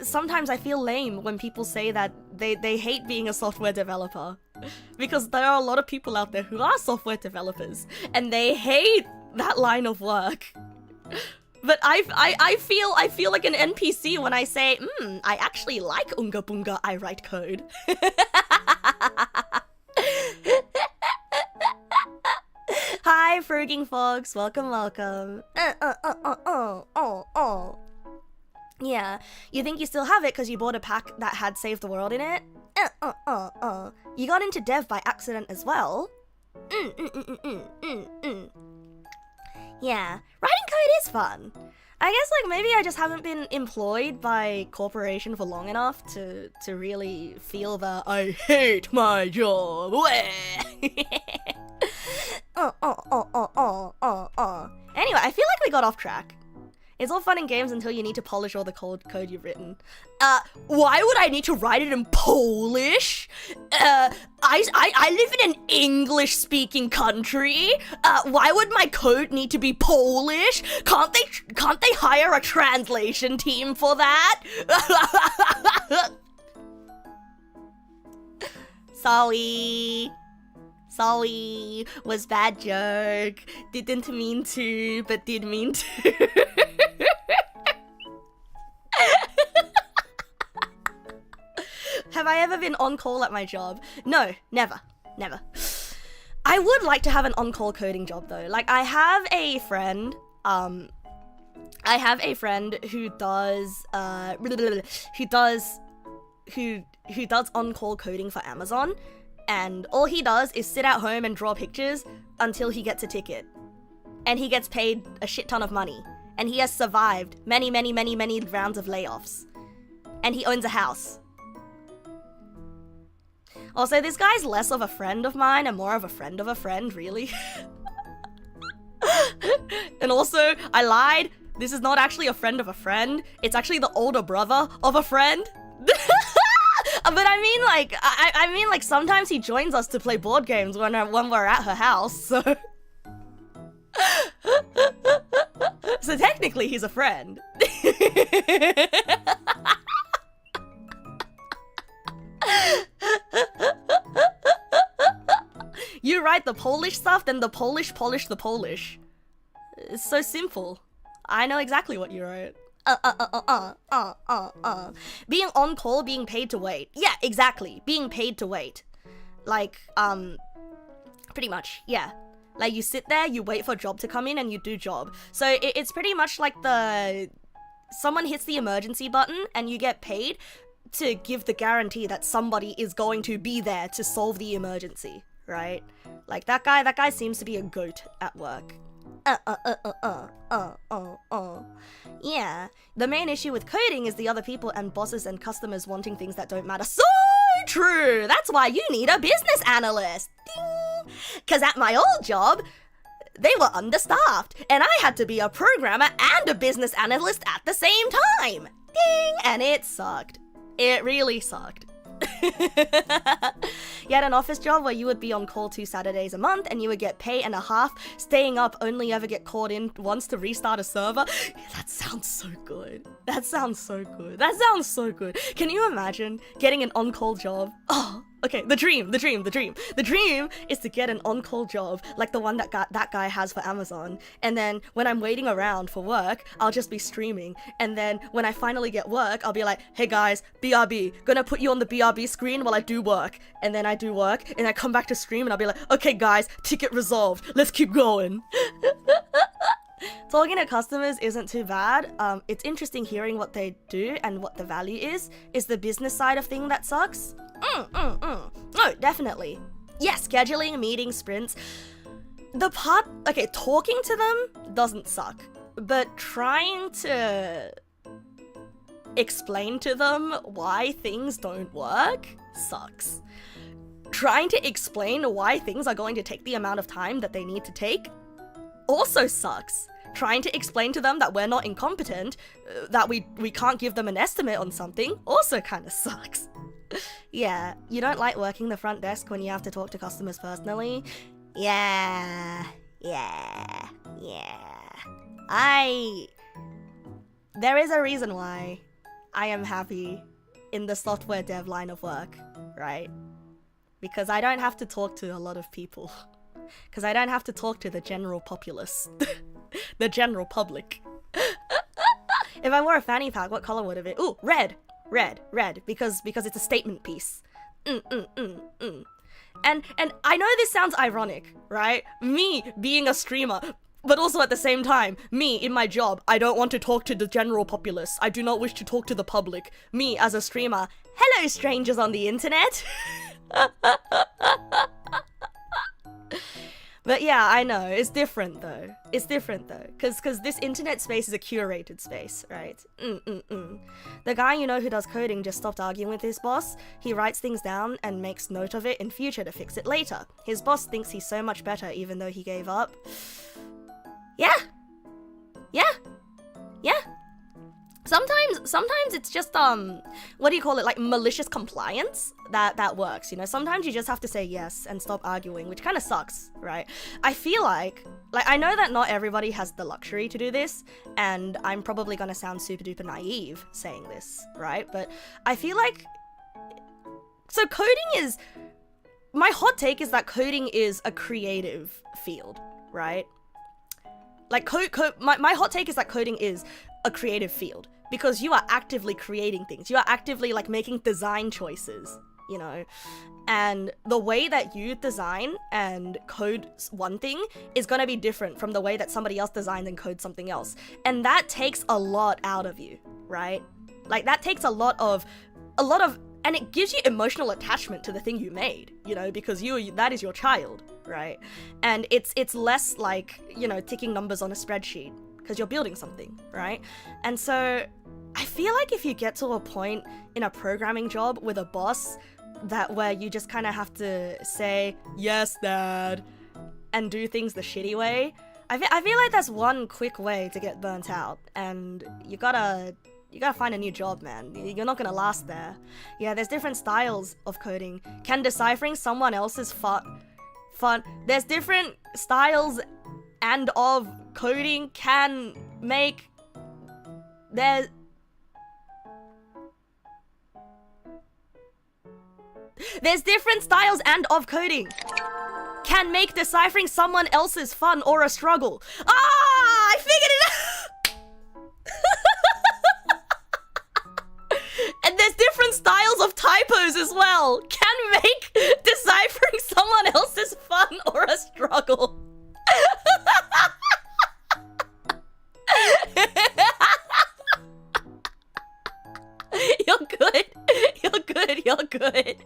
sometimes I feel lame when people say that they hate being a software developer. Because there are a lot of people out there who are software developers, and they hate that line of work. But I feel like an NPC when I say, I actually like Unga Bunga, I write code. Hi, Frugging Fox, welcome. Yeah, you think you still have it because you bought a pack that had Save the World in it? You got into dev by accident as well? Yeah, writing code is fun. I guess, like, maybe I just haven't been employed by corporation for long enough to really feel the I hate my job. Anyway, I feel like we got off track. It's all fun and games until you need to polish all the code you've written. Why would I need to write it in Polish? I live in an English-speaking country. Why would my code need to be Polish? Can't they hire a translation team for that? Sorry, was bad joke. Didn't mean to, but did mean to. Have I ever been on call at my job? No, never. I would like to have an on-call coding job though. Like, I have a friend who does on-call coding for Amazon, and all he does is sit at home and draw pictures until he gets a ticket. And he gets paid a shit ton of money. And he has survived many rounds of layoffs. And he owns a house. Also, this guy's less of a friend of mine and more of a friend of a friend, really. And also, I lied. This is not actually a friend of a friend. It's actually the older brother of a friend. But I mean, like, I mean, like, sometimes he joins us to play board games when we're at her house, so... So technically, he's a friend. You write the Polish stuff, then the Polish polish the Polish. It's so simple. I know exactly what you wrote. Being on call, being paid to wait. Yeah, exactly. Being paid to wait. Like, pretty much, yeah. Like, you sit there, you wait for a job to come in, and you do job. So it's pretty much like someone hits the emergency button, and you get paid to give the guarantee that somebody is going to be there to solve the emergency, right? Like, that guy seems to be a goat at work. Yeah. The main issue with coding is the other people and bosses and customers wanting things that don't matter. So true! That's why you need a business analyst. Ding! 'Cause at my old job, they were understaffed, and I had to be a programmer and a business analyst at the same time. Ding! And it sucked. It really sucked. You had an office job where you would be on call 2 Saturdays a month and you would get pay and a half, staying up only ever get called in once to restart a server. That sounds so good. That sounds so good. That sounds so good. Can you imagine getting an on-call job? Oh, okay, the dream. The dream is to get an on-call job like the one that guy has for Amazon. And then when I'm waiting around for work, I'll just be streaming. And then when I finally get work, I'll be like, hey guys, BRB, gonna put you on the BRB screen while I do work. And then I do work, and I come back to stream, and I'll be like, okay guys, ticket resolved, let's keep going. Talking to customers isn't too bad. It's interesting hearing what they do and what the value is. Is the business side of thing that sucks? No, definitely. Yeah, scheduling, meetings, sprints. Okay, talking to them doesn't suck. But trying to explain to them why things don't work sucks. Trying to explain why things are going to take the amount of time that they need to take also sucks. Trying to explain to them that we're not incompetent, that we can't give them an estimate on something, also kind of sucks. Yeah, you don't like working the front desk when you have to talk to customers personally? Yeah. There is a reason why I am happy in the software dev line of work, right? Because I don't have to talk to a lot of people. Because I don't have to talk to the general populace. The general public. If I wore a fanny pack, what color would it be? Ooh, red. Because it's a statement piece. And I know this sounds ironic, right? Me being a streamer, but also at the same time, me in my job, I don't want to talk to the general populace. I do not wish to talk to the public. Me as a streamer, hello strangers on the internet. But yeah, I know, it's different though. Because this internet space is a curated space, right? The guy you know who does coding just stopped arguing with his boss. He writes things down and makes note of it in future to fix it later. His boss thinks he's so much better even though he gave up. Yeah. Sometimes it's just, what do you call it, like malicious compliance that works, you know? Sometimes you just have to say yes and stop arguing, which kind of sucks, right? I feel like, I know that not everybody has the luxury to do this, and I'm probably gonna sound super duper naive saying this, right? But I feel like, so my hot take is that coding is a creative field, right? Like, my hot take is that coding is a creative field because you are actively creating things. You are actively, like, making design choices, you know? And the way that you design and code one thing is gonna be different from the way that somebody else designs and codes something else. And that takes a lot out of you, right? Like, that takes a lot of, and it gives you emotional attachment to the thing you made, you know, because that is your child, right? And it's less like, you know, ticking numbers on a spreadsheet, because you're building something, right? And so I feel like if you get to a point in a programming job with a boss where you just kind of have to say, yes, dad, and do things the shitty way, I feel like that's one quick way to get burnt out, and you gotta find a new job, man. You're not gonna last there. Yeah, there's different styles of coding. Can deciphering someone else's fun? There's different styles and of coding can make There's different styles and of coding can make deciphering someone else's fun or a struggle. Ah, I figured it out. And there's different styles of typos as well. Can make deciphering someone else's fun or a struggle. You're good. You're good. You're good.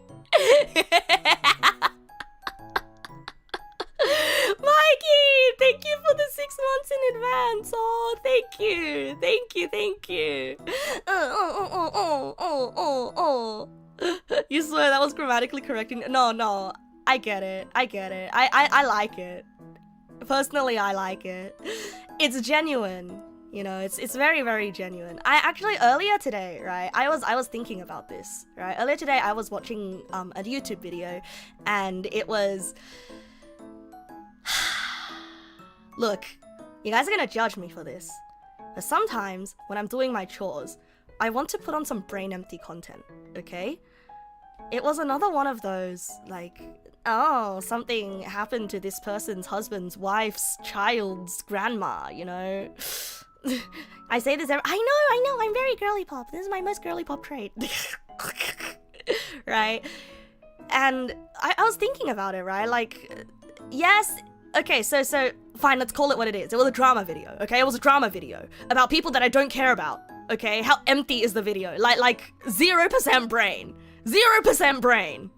Mikey, thank you for the 6 months in advance. Oh, thank you. Thank you. Thank you. You swear that was grammatically correct? No. I get it. I get it. I like it. Personally, I like it. It's genuine. You know, it's very, very genuine. I actually, earlier today, right, I was thinking about this, right? Earlier today, I was watching a YouTube video, and it was... Look, you guys are gonna judge me for this, but sometimes, when I'm doing my chores, I want to put on some brain-empty content, okay? It was another one of those, like, oh, something happened to this person's husband's wife's child's grandma, you know? I say this every— I know, I'm very girly pop. This is my most girly pop trait. Right? And I was thinking about it, right? Like, yes, okay, so fine, let's call it what it is. It was a drama video, okay? It was a drama video about people that I don't care about, okay? How empty is the video? Like 0% brain. 0% brain.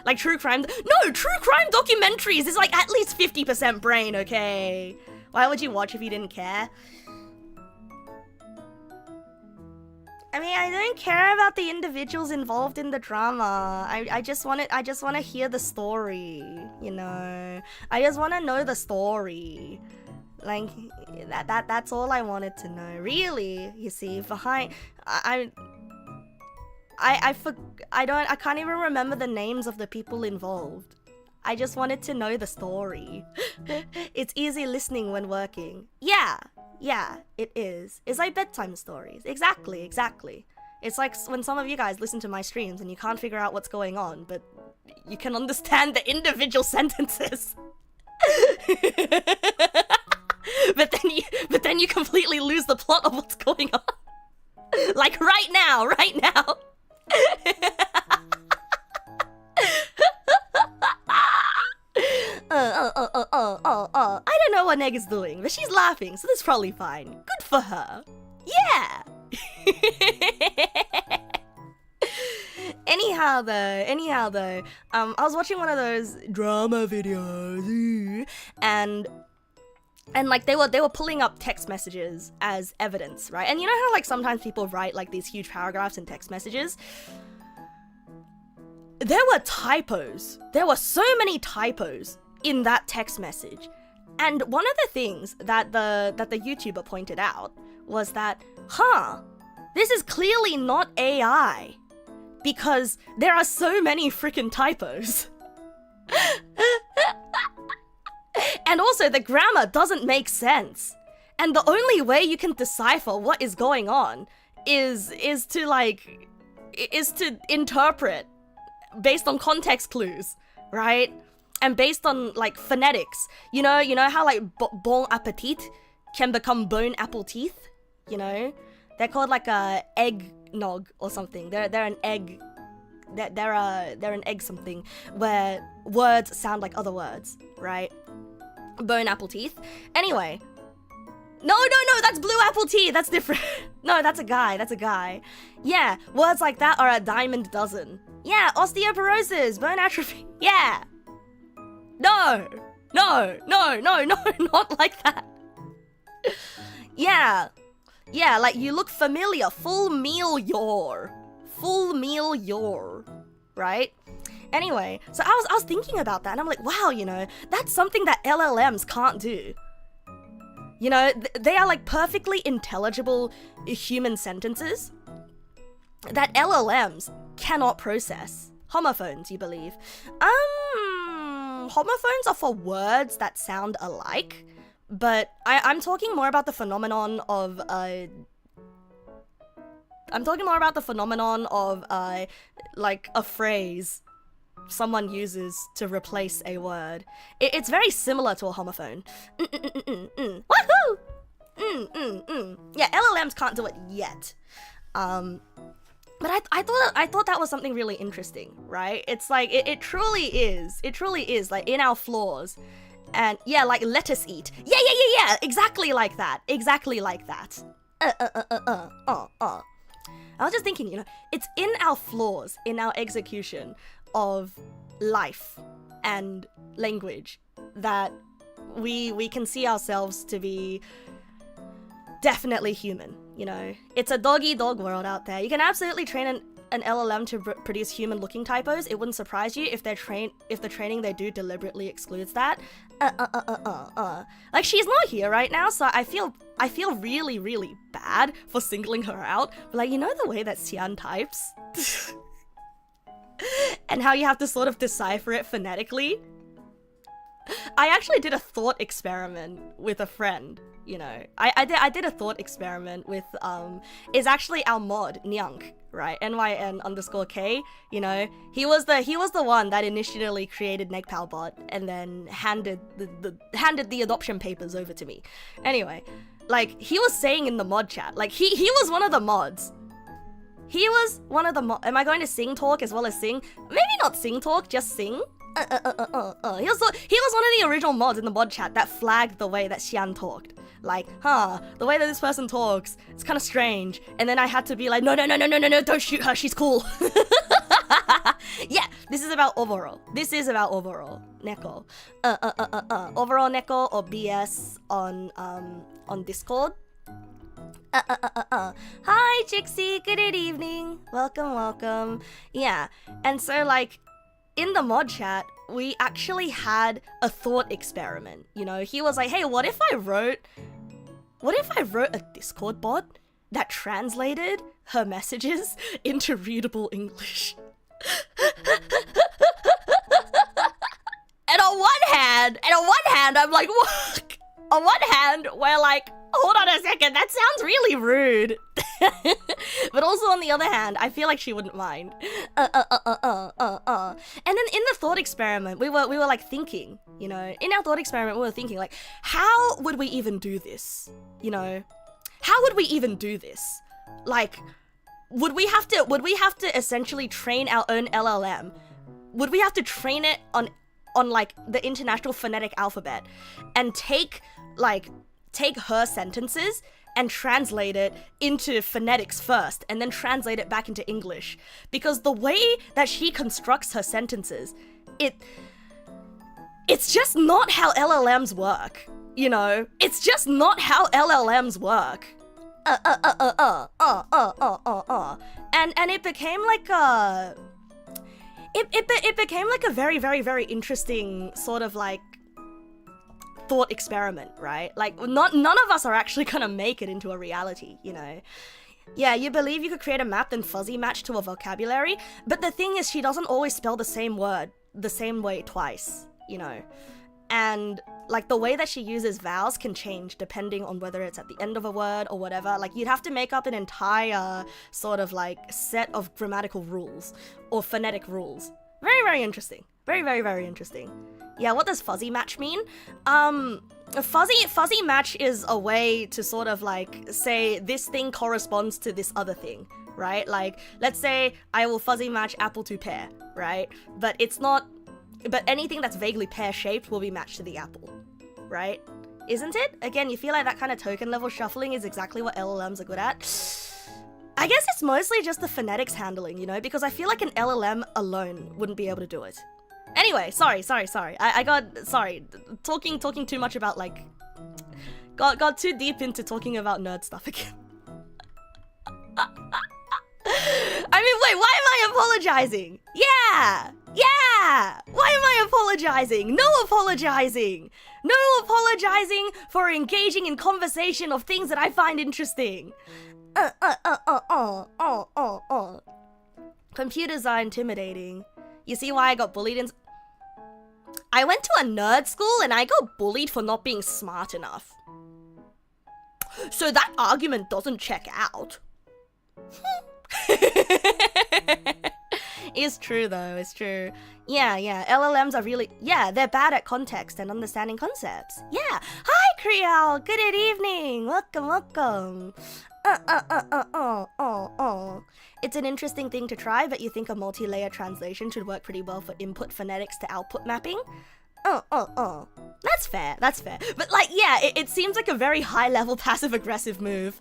Like true crime— No, true crime documentaries is like at least 50% brain, okay? Why would you watch if you didn't care? I mean, I don't care about the individuals involved in the drama. I just want to hear the story, you know. I just want to know the story. Like that's all I wanted to know. Really, you see, behind I can't even remember the names of the people involved. I just wanted to know the story. It's easy listening when working. Yeah, it is. It's like bedtime stories. Exactly. It's like when some of you guys listen to my streams and you can't figure out what's going on, but you can understand the individual sentences. But then you completely lose the plot of what's going on. Like right now. I don't know what Neg is doing, but she's laughing, so that's probably fine. Good for her. Yeah! Anyhow though, I was watching one of those drama videos, and like they were pulling up text messages as evidence, right? And you know how like sometimes people write like these huge paragraphs in text messages? There were typos. There were so many typos in that text message. And one of the things that the YouTuber pointed out was that, this is clearly not AI, because there are so many freaking typos. And also the grammar doesn't make sense. And the only way you can decipher what is going on is to interpret based on context clues, right? And based on like phonetics. You know how like bon appetit can become bone apple teeth? You know? They're called like a eggnog or something. They're an egg. They're an egg something where words sound like other words, right? Bone apple teeth. Anyway. No, that's blue apple tea. That's different. No, that's a guy. Yeah, words like that are a dime dozen. Yeah, osteoporosis, bone atrophy. Yeah. No, not like that. Yeah, like you look familiar. Full meal your, right? Anyway, so I was thinking about that, and I'm like, wow, you know, that's something that LLMs can't do. You know, they are like perfectly intelligible human sentences that LLMs cannot process. Homophones, you believe? Homophones are for words that sound alike, but I'm talking more about the phenomenon of like a phrase someone uses to replace a word. It's very similar to a homophone. Woohoo! Yeah, LLMs can't do it yet. But I thought that was something really interesting, right? It's like it truly is like in our flaws. And yeah, like lettuce eat. Yeah, exactly like that. I was just thinking, you know, it's in our flaws, in our execution of life and language that we can see ourselves to be definitely human, you know? It's a dog-eat-dog world out there. You can absolutely train an LLM to produce human-looking typos. It wouldn't surprise you if the training they do deliberately excludes that. Like, she's not here right now, so I feel really, really bad for singling her out. But like, you know the way that Xian types? And how you have to sort of decipher it phonetically? I actually did a thought experiment with a friend, you know. I did a thought experiment with, is actually our mod, Nyank, right? NYN_K, you know. He was the one that initially created NegPalBot and then handed the adoption papers over to me. Anyway, like, he was saying in the mod chat, like, he was one of the mods. He was one of the am I going to sing talk as well as sing? Maybe not sing talk, just sing. He was one of the original mods in the mod chat that flagged the way that Xian talked. Like, the way that this person talks, it's kind of strange. And then I had to be like, no, don't shoot her, she's cool. Yeah, this is about overall. Neko. Overall Neko or BS on Discord. Hi, Jixie. Good evening. Welcome. Yeah, and so like in the mod chat, we actually had a thought experiment. You know, he was like, "Hey, what if I wrote a Discord bot that translated her messages into readable English?" And on one hand, I'm like, what? On one hand, we're like, hold on a second, that sounds really rude. But also on the other hand, I feel like she wouldn't mind. And then in the thought experiment, we were like thinking, you know, in our thought experiment, we were thinking like, how would we even do this? You know, how would we even do this? Like, would we have to essentially train our own LLM? Would we have to train it on like the International Phonetic Alphabet and take her sentences and translate it into phonetics first and then translate it back into English? Because the way that she constructs her sentences, it's just not how LLMs work, you know? It's just not how LLMs work. And it became like a it became like a very, very, very interesting sort of like thought experiment, right? Like, none of us are actually gonna make it into a reality, you know? Yeah, you believe you could create a map then fuzzy match to a vocabulary, but the thing is, she doesn't always spell the same word the same way twice, you know? And like the way that she uses vowels can change depending on whether it's at the end of a word or whatever. Like, you'd have to make up an entire sort of like set of grammatical rules or phonetic rules. Very, very interesting. Very, very, very interesting. Yeah, what does fuzzy match mean? Fuzzy match is a way to sort of like say this thing corresponds to this other thing, right? Like, let's say I will fuzzy match apple to pear, right? But it's not, but anything that's vaguely pear-shaped will be matched to the apple, right? Isn't it? Again, you feel like that kind of token level shuffling is exactly what LLMs are good at. I guess it's mostly just the phonetics handling, you know, because I feel like an LLM alone wouldn't be able to do it. Anyway, sorry. I got, sorry, talking too much about, like, got too deep into talking about nerd stuff again. I mean, wait, why am I apologizing? Yeah! Why am I apologizing? No apologizing! No apologizing for engaging in conversation of things that I find interesting. Computers are intimidating. You see why I got bullied in... I went to a nerd school and I got bullied for not being smart enough. So that argument doesn't check out. It's true though, it's true. Yeah, LLMs are really... Yeah, they're bad at context and understanding concepts. Yeah. Hi, Creole! Good evening! Welcome. It's an interesting thing to try, but you think a multi-layer translation should work pretty well for input phonetics to output mapping? That's fair. But like, yeah, it seems like a very high-level passive-aggressive move.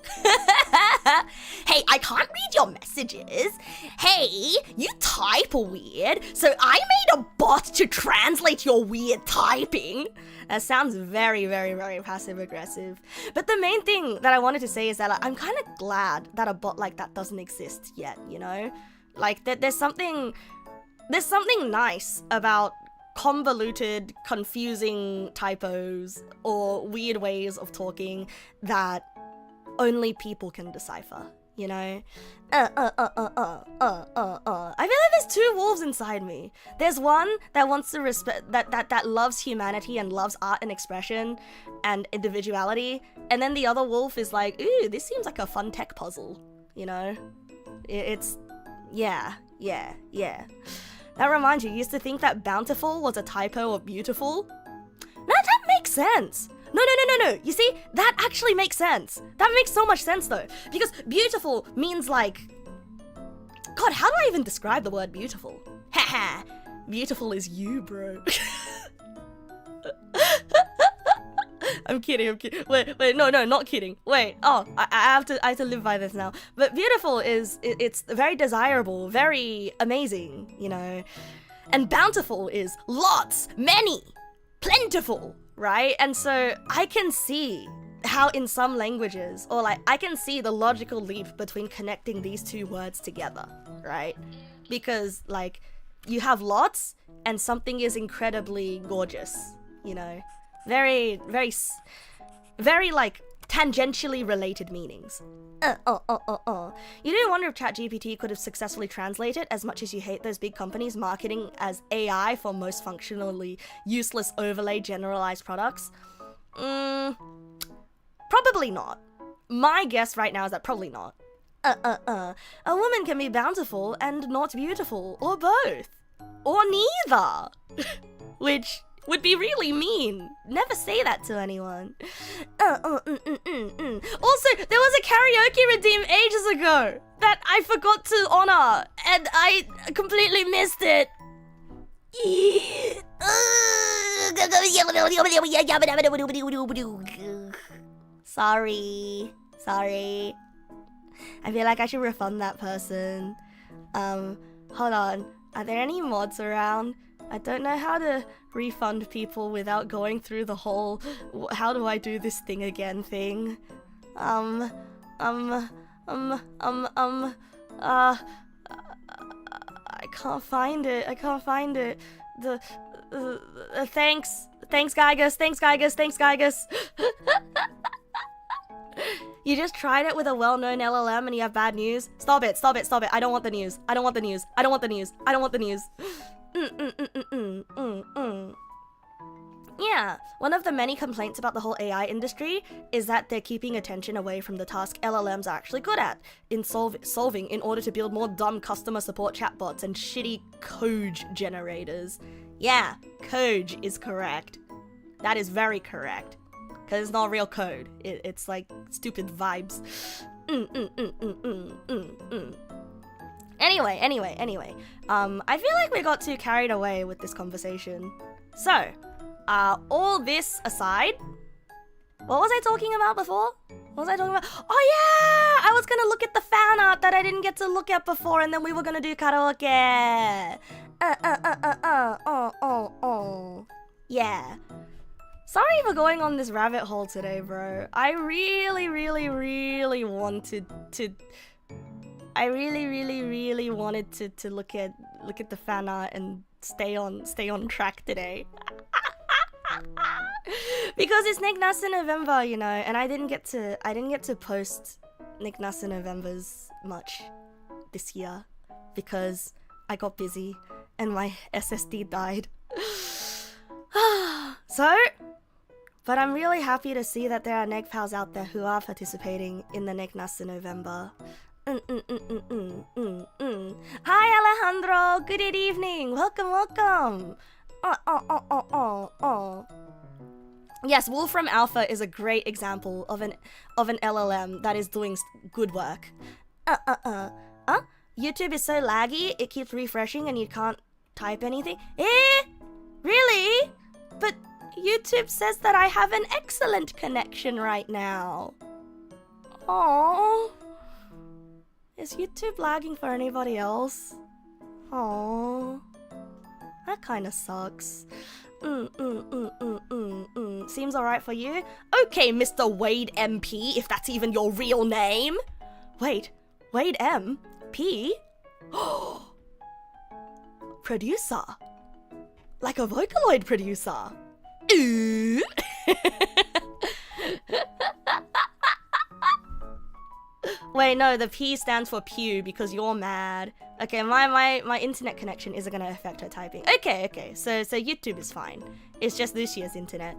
Hey, I can't read your messages. Hey, you type weird, so I made a bot to translate your weird typing. That sounds very, very, very passive-aggressive. But the main thing that I wanted to say is that I'm kind of glad that a bot like that doesn't exist yet, you know? Like, there's something nice about convoluted, confusing typos or weird ways of talking that only people can decipher, you know? I feel like there's two wolves inside me. There's one that wants to respect, that loves humanity and loves art and expression and individuality, and then the other wolf is like, ooh, this seems like a fun tech puzzle, you know? Yeah. That reminds you used to think that bountiful was a typo of beautiful? No, that makes sense. No. You see, that actually makes sense. That makes so much sense though. Because beautiful means like... God, how do I even describe the word beautiful? Haha, beautiful is you, bro. I'm kidding. Wait, no, not kidding. Wait, I have to live by this now. But beautiful it's very desirable, very amazing, you know. And bountiful is lots, many, plentiful, right? And so I can see how in some languages, or like I can see the logical leap between connecting these two words together, right? Because like you have lots and something is incredibly gorgeous, you know. Very like tangentially related meanings. You do wonder if ChatGPT could have successfully translated as much as you hate those big companies marketing as AI for most functionally useless overlay generalized products? Probably not. My guess right now is that probably not. A woman can be bountiful and not beautiful, or both. Or neither. Which would be really mean. Never say that to anyone. Also, there was a karaoke redeem ages ago that I forgot to honor, and I completely missed it. Sorry. I feel like I should refund that person. Hold on. Are there any mods around? I don't know how to refund people without going through the whole how do I do this thing again thing. I can't find it. Thanks Gygus. You just tried it with a well-known LLM and you have bad news? Stop it. I don't want the news. Yeah, one of the many complaints about the whole AI industry is that they're keeping attention away from the task LLMs are actually good at in solving in order to build more dumb customer support chatbots and shitty code generators. Yeah, code is correct. That is very correct. Because it's not real code. It's like stupid vibes. Anyway. I feel like we got too carried away with this conversation. So, all this aside, what was I talking about before? What was I talking about? Oh yeah! I was gonna look at the fan art that I didn't get to look at before, and then we were gonna do karaoke. Yeah. Sorry for going on this rabbit hole today, bro. I really wanted to... I really wanted to look at the fan art and stay on track today. Because it's Neg nasu November, you know, and I didn't get to post Neg nasu Novembers much this year because I got busy and my SSD died. So, but I'm really happy to see that there are Neg pals out there who are participating in the Neg nasu November. Hi Alejandro, good evening, welcome. Yes, Wolfram Alpha is a great example of an LLM that is doing good work. YouTube is so laggy, it keeps refreshing and you can't type anything. Really? But YouTube says that I have an excellent connection right now. Oh, is YouTube lagging for anybody else? Oh, that kind of sucks. Seems alright for you? Okay, Mr. Wade MP, if that's even your real name. Wait, Wade MP? Producer. Like a Vocaloid producer. Ooh. Wait, no, the P stands for Pew because you're mad. Okay, my internet connection isn't gonna affect her typing. Okay, so YouTube is fine. It's just this year's internet.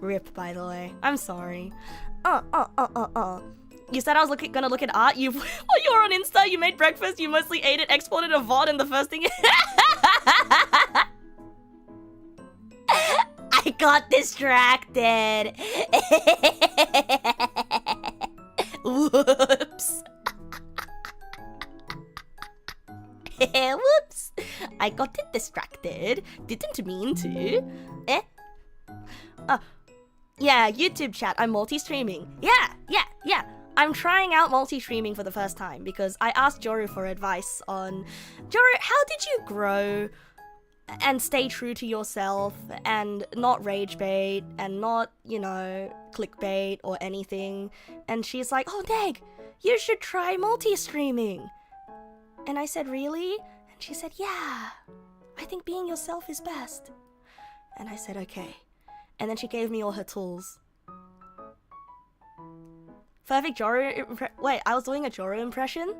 RIP, by the way. I'm sorry. You said I was gonna look at art. You were on Insta, you made breakfast, you mostly ate it, exported a VOD, and the first thing I got distracted. Whoops. Whoops. I got distracted. Didn't mean to. Yeah, YouTube chat. I'm multi-streaming. Yeah. I'm trying out multi-streaming for the first time because I asked Joru for advice on... Joru, how did you grow and stay true to yourself and not rage bait and not, you know, clickbait or anything? And she's like, oh, Neg, you should try multi-streaming. And I said, really? And she said, yeah, I think being yourself is best. And I said, okay. And then she gave me all her tools. Perfect Joru wait, I was doing a Joru impression?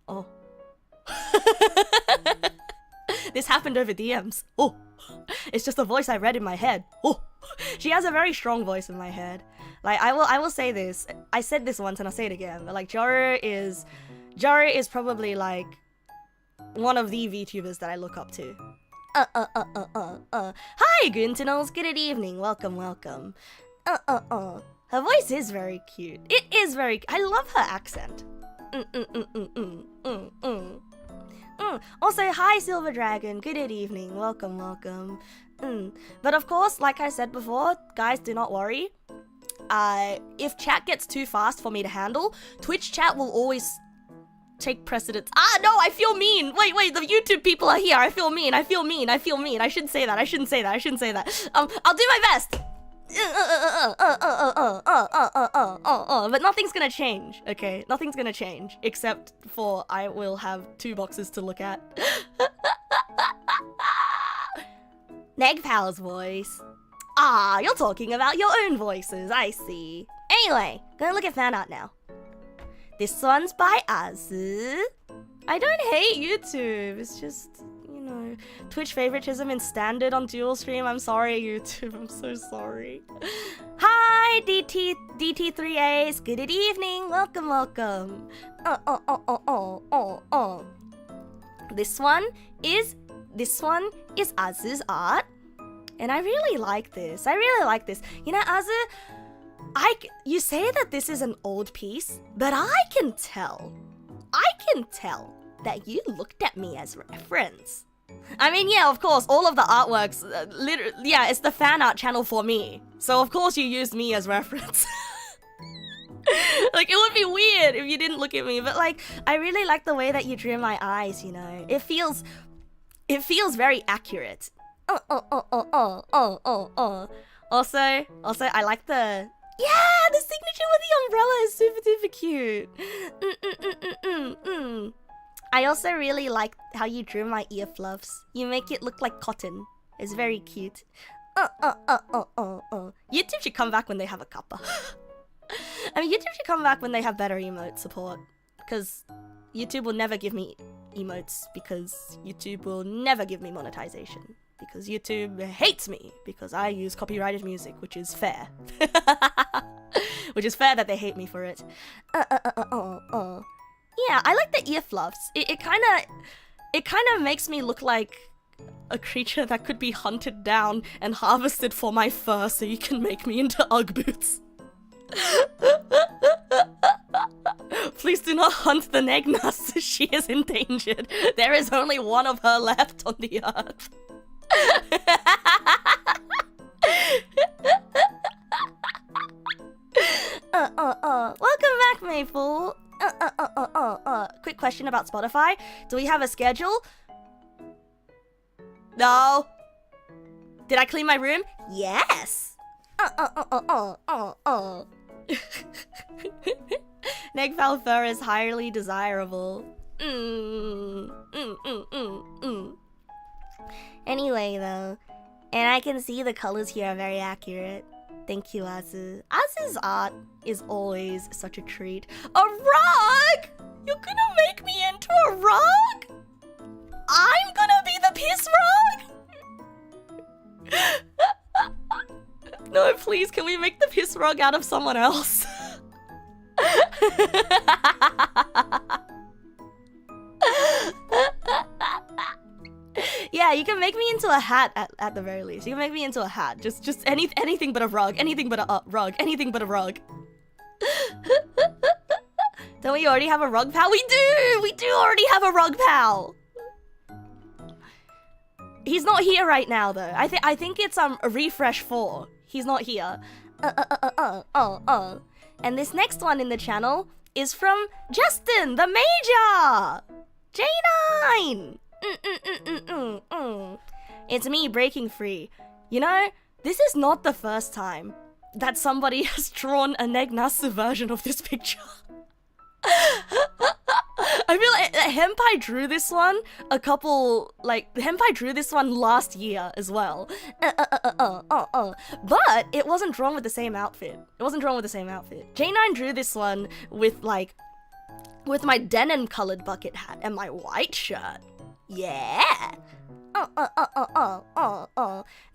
Oh. This happened over DMs. Oh. It's just a voice I read in my head. Oh. She has a very strong voice in my head. Like, I will say this. I said this once and I'll say it again. But like, Joru is probably like one of the VTubers that I look up to. Hi, Goontinals. Good evening. Welcome. Her voice is very cute. It is very... I love her accent. Also, hi, Silver Dragon. Good evening. Welcome. But of course, like I said before, guys, do not worry. If chat gets too fast for me to handle, Twitch chat will always take precedence. Ah, no, I feel mean. Wait, the YouTube people are here. I feel mean. I shouldn't say that. I'll do my best. But nothing's gonna change, okay? Nothing's gonna change, except for I will have 2 boxes to look at. Negpal's voice. Ah, you're talking about your own voices, I see. Anyway, gonna look at fan art now. This one's by Azu. I don't hate YouTube, it's just, you know, Twitch favoritism in standard on dual stream. I'm sorry, YouTube, I'm so sorry. Hi, DT3As, good evening, welcome. This one is Azu's art, and I really like this. You know, Azu, you say that this is an old piece, but I can tell that you looked at me as reference. I mean, yeah, of course, all of the artworks, literally, yeah, it's the fan art channel for me. So of course you used me as reference. Like, it would be weird if you didn't look at me, but like, I really like the way that you drew my eyes, you know. It feels very accurate. Also, I like the... Yeah, the signature with the umbrella is super duper cute. I also really like how you drew my ear fluffs. You make it look like cotton. It's very cute. YouTube should come back when they have a cuppa. I mean, YouTube should come back when they have better emote support. Because YouTube will never give me emotes. Because YouTube will never give me monetization. Because YouTube hates me. Because I use copyrighted music, which is fair. Which is fair that they hate me for it. Yeah, I like the ear fluffs. It kind of makes me look like a creature that could be hunted down and harvested for my fur so you can make me into Ugg boots. Please do not hunt the Neg Nasu. She is endangered. There is only one of her left on the earth. Welcome back, Mayful. Quick question about Spotify. Do we have a schedule? No. Did I clean my room? Yes. Negval fur is highly desirable. Anyway, though, and I can see the colors here are very accurate. Thank you, Azu. Azu's art is always such a treat. A rug? You're gonna make me into a rug? I'm gonna be the piss rug? No, please, can we make the piss rug out of someone else? Yeah, you can make me into a hat at the very least. You can make me into a hat. Just anything but a rug. Anything but a rug. Anything but a rug. Don't we already have a rug pal? We do! We do already have a rug pal! He's not here right now, though. I think it's a refresh 4. He's not here. And this next one in the channel is from Justin, the Major! J9! It's me breaking free. You know, this is not the first time that somebody has drawn a Neg Nasu version of this picture. I feel like Henpai drew this one Henpai drew this one last year as well. But it wasn't drawn with the same outfit. J9 drew this one with my denim colored bucket hat and my white shirt. Yeah.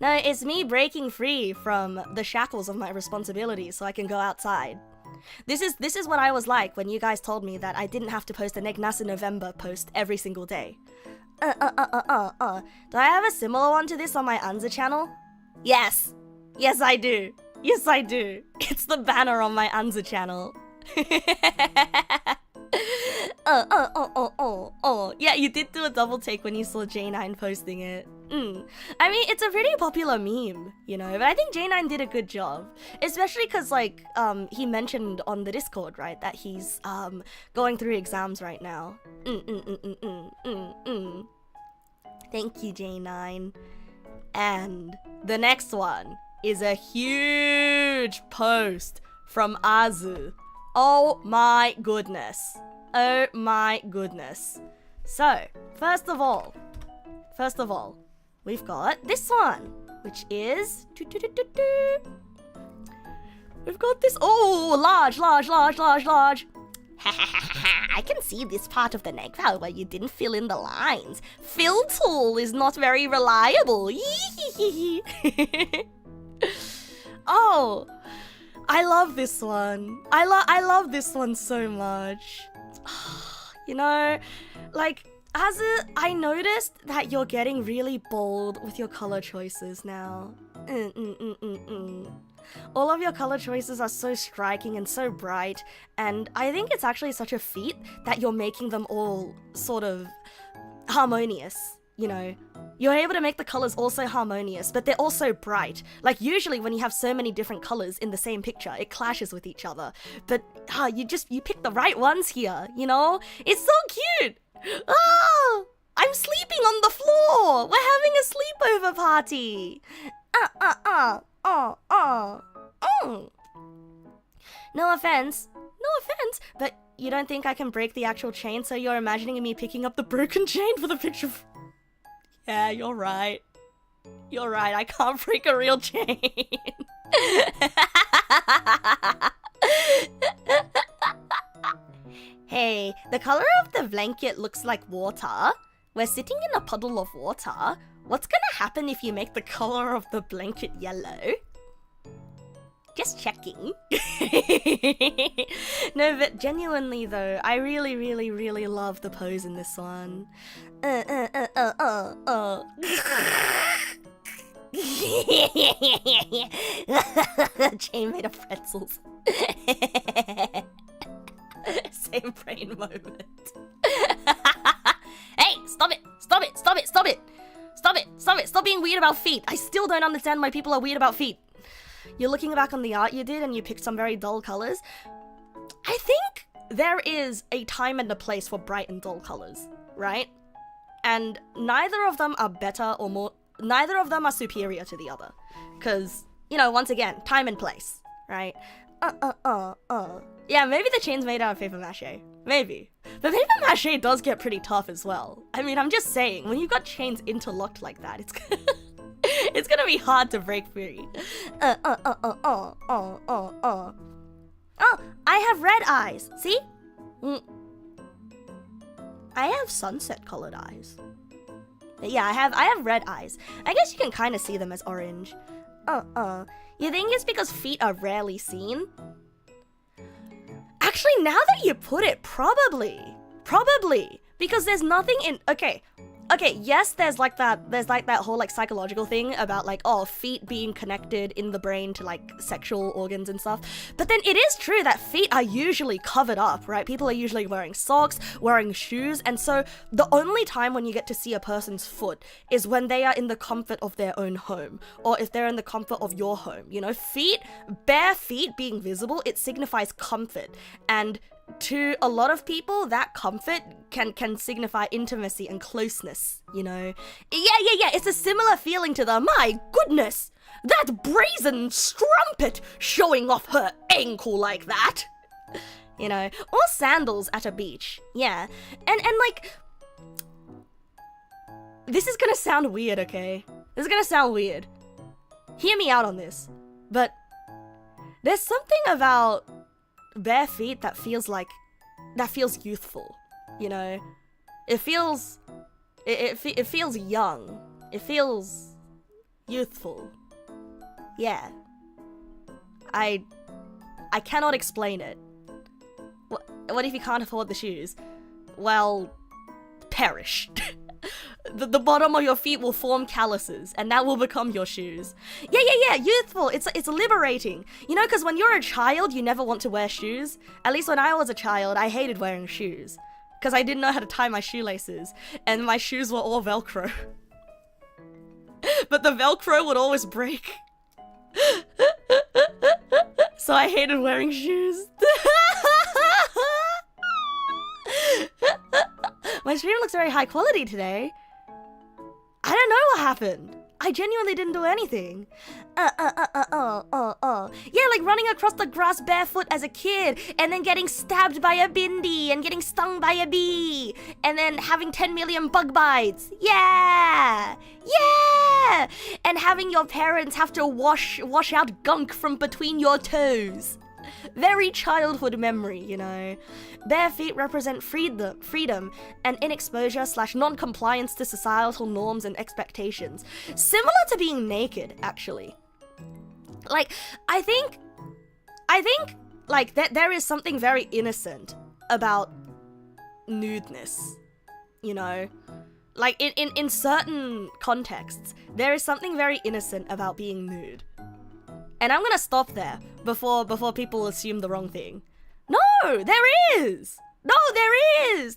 No, it's me breaking free from the shackles of my responsibilities so I can go outside. This is what I was like when you guys told me that I didn't have to post a Neg Nasu November post every single day. Do I have a similar one to this on my Anza channel? Yes. Yes, I do. Yes, I do. It's the banner on my Anza channel. Yeah, you did do a double take when you saw J9 posting it. I mean, it's a pretty popular meme, you know, but I think J9 did a good job. Especially because, like, he mentioned on the Discord, right, that he's, going through exams right now. Thank you, J9. And the next one is a huge post from Azu. Oh my goodness. Oh my goodness. So, first of all, we've got this one, which is... We've got this... Oh, large. I can see this part of the neck file where you didn't fill in the lines. Fill tool is not very reliable. Oh, I love this one. I love this one so much. You know, like, I noticed that you're getting really bold with your color choices now. All of your color choices are so striking and so bright, and I think it's actually such a feat that you're making them all sort of harmonious, you know? You're able to make the colors also harmonious, but they're also bright. Like, usually when you have so many different colors in the same picture, it clashes with each other. But you pick the right ones here, you know? It's so cute! Oh! I'm sleeping on the floor! We're having a sleepover party! No offense, but you don't think I can break the actual chain, so you're imagining me picking up the broken chain for the picture? Yeah, you're right. You're right, I can't break a real chain. Hey, the color of the blanket looks like water. We're sitting in a puddle of water. What's gonna happen if you make the color of the blanket yellow? Just checking. No, but genuinely though, I really, really, really love the pose in this one. Chain made of pretzels. Same brain moment. Hey, stop it! Stop it! Stop it! Stop it! Stop it! Stop it! Stop being weird about feet! I still don't understand why people are weird about feet. You're looking back on the art you did and you picked some very dull colors. I think there is a time and a place for bright and dull colors, right? And neither of them are better or more... Neither of them are superior to the other. Because, you know, once again, time and place, right? Yeah, maybe the chain's made out of paper mache. Maybe. But paper mache does get pretty tough as well. I mean, I'm just saying, when you've got chains interlocked like that, it's it's gonna be hard to break free. Oh, I have red eyes. See? I have sunset colored eyes. Yeah, I have red eyes. I guess you can kind of see them as orange. You think it's because feet are rarely seen? Actually, now that you put it, probably. Because there's nothing in... Okay, yes, there's like that whole like psychological thing about like, oh, feet being connected in the brain to like sexual organs and stuff. But then it is true that feet are usually covered up, right? People are usually wearing socks, wearing shoes, and so the only time when you get to see a person's foot is when they are in the comfort of their own home, or if they're in the comfort of your home. You know, bare feet being visible, it signifies comfort, and to a lot of people, that comfort can signify intimacy and closeness, you know? Yeah, it's a similar feeling to the, my goodness, that brazen strumpet showing off her ankle like that, you know? Or sandals at a beach, yeah. And like, this is gonna sound weird, okay? This is gonna sound weird. Hear me out on this, but there's something about bare feet that feels youthful, you know? It feels young. It feels youthful. Yeah. I cannot explain it. What if you can't afford the shoes? Well, perish. The bottom of your feet will form calluses, and that will become your shoes. Yeah, youthful. It's liberating. You know, because when you're a child, you never want to wear shoes. At least when I was a child, I hated wearing shoes. Because I didn't know how to tie my shoelaces, and my shoes were all Velcro. But the Velcro would always break. So I hated wearing shoes. My stream looks very high quality today. I don't know what happened. I genuinely didn't do anything. Yeah, like running across the grass barefoot as a kid, and then getting stabbed by a bindi, and getting stung by a bee, and then having 10 million bug bites. Yeah! And having your parents have to wash out gunk from between your toes. Very childhood memory, you know. Bare feet represent freedom and inexposure / non-compliance to societal norms and expectations. Similar to being naked, actually. Like, I think like there is something very innocent about nudeness, you know? Like in certain contexts, there is something very innocent about being nude. And I'm gonna stop there before people assume the wrong thing. No, there is. No, there is.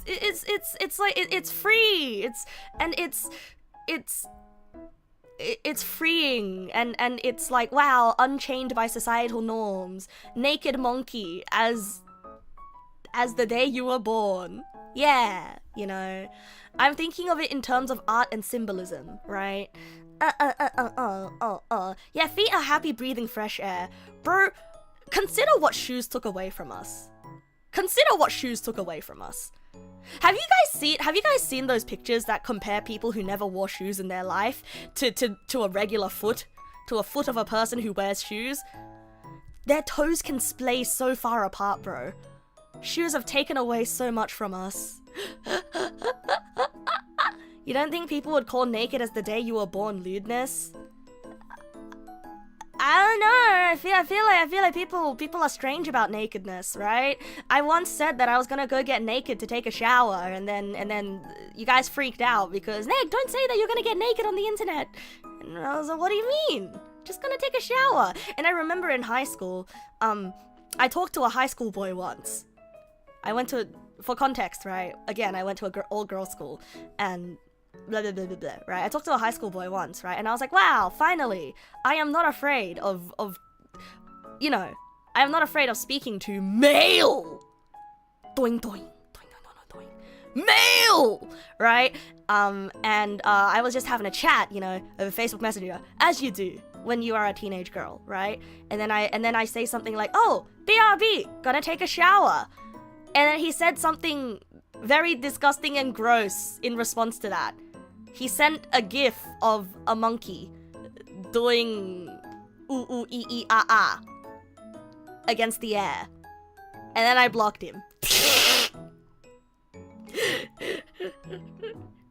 It's like it's free. It's freeing, and it's like, wow, unchained by societal norms. Naked monkey as the day you were born. Yeah, you know. I'm thinking of it in terms of art and symbolism, right? Yeah, feet are happy breathing fresh air. Bro, consider what shoes took away from us. Have you guys seen those pictures that compare people who never wore shoes in their life to a regular foot? To a foot of a person who wears shoes? Their toes can splay so far apart, bro. Shoes have taken away so much from us. You don't think people would call naked as the day you were born lewdness? I don't know. I feel like people are strange about nakedness, right? I once said that I was gonna go get naked to take a shower, and then you guys freaked out because Neg, don't say that you're gonna get naked on the internet. And I was like, what do you mean? Just gonna take a shower. And I remember in high school, I talked to a high school boy once. I went to, for context, right? Again, I went to a all-girls school, and blah, blah, blah, blah, blah, right? I talked to a high school boy once, right? And I was like, wow, finally, I am not afraid of you know, I am not afraid of speaking to male. Doing, doing, doing, doing, doing, doing. Male! Right? I was just having a chat, you know, over Facebook Messenger, as you do when you are a teenage girl, right? And then I say something like, oh, BRB, gonna take a shower. And then he said something very disgusting and gross in response to that. He sent a gif of a monkey doing ooh ooh ee ee ah ah against the air. And then I blocked him.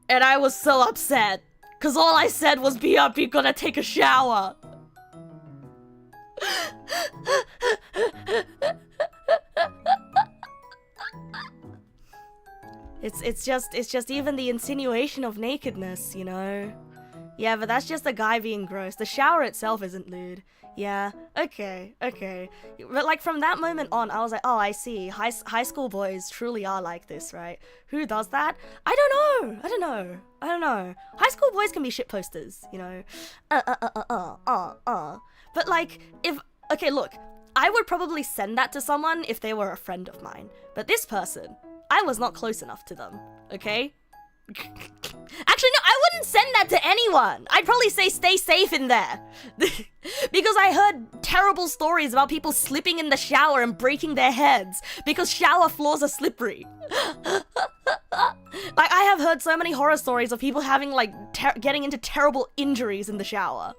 And I was so upset, cause all I said was BRB gonna take a shower. It's just even the insinuation of nakedness, you know? Yeah, but that's just a guy being gross. The shower itself isn't lewd. Yeah, okay. But like from that moment on, I was like, oh, I see. High school boys truly are like this, right? Who does that? I don't know. High school boys can be shit posters, you know? But like, okay, look, I would probably send that to someone if they were a friend of mine. But this person, I was not close enough to them, okay? Actually, no, I wouldn't send that to anyone. I'd probably say stay safe in there. Because I heard terrible stories about people slipping in the shower and breaking their heads because shower floors are slippery. Like, I have heard so many horror stories of people having, like, getting into terrible injuries in the shower.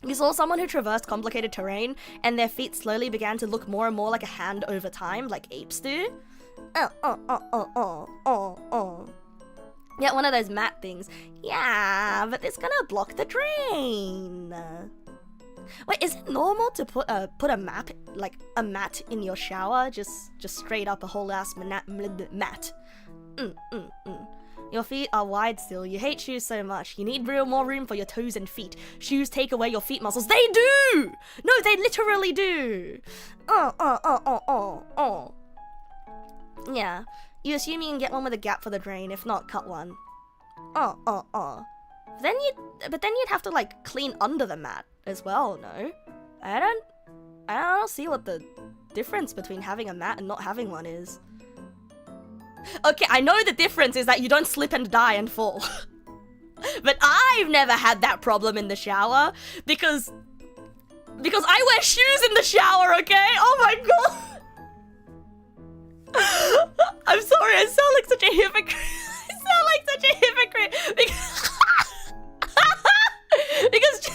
You saw someone who traversed complicated terrain and their feet slowly began to look more and more like a hand over time, like apes do. Yeah, one of those mat things. Yeah, but it's gonna block the drain. Wait, is it normal to put a mat in your shower? Just straight up a whole ass mat. Your feet are wide still. You hate shoes so much. You need more room for your toes and feet. Shoes take away your feet muscles. They do! No, they literally do. Yeah. You assume you can get one with a gap for the drain. If not, cut one. But then you'd have to like clean under the mat as well, no? I don't see what the difference between having a mat and not having one is. Okay, I know the difference is that you don't slip and die and fall. But I've never had that problem in the shower because I wear shoes in the shower, okay? Oh my god. I'm sorry, I sound like such a hypocrite. Because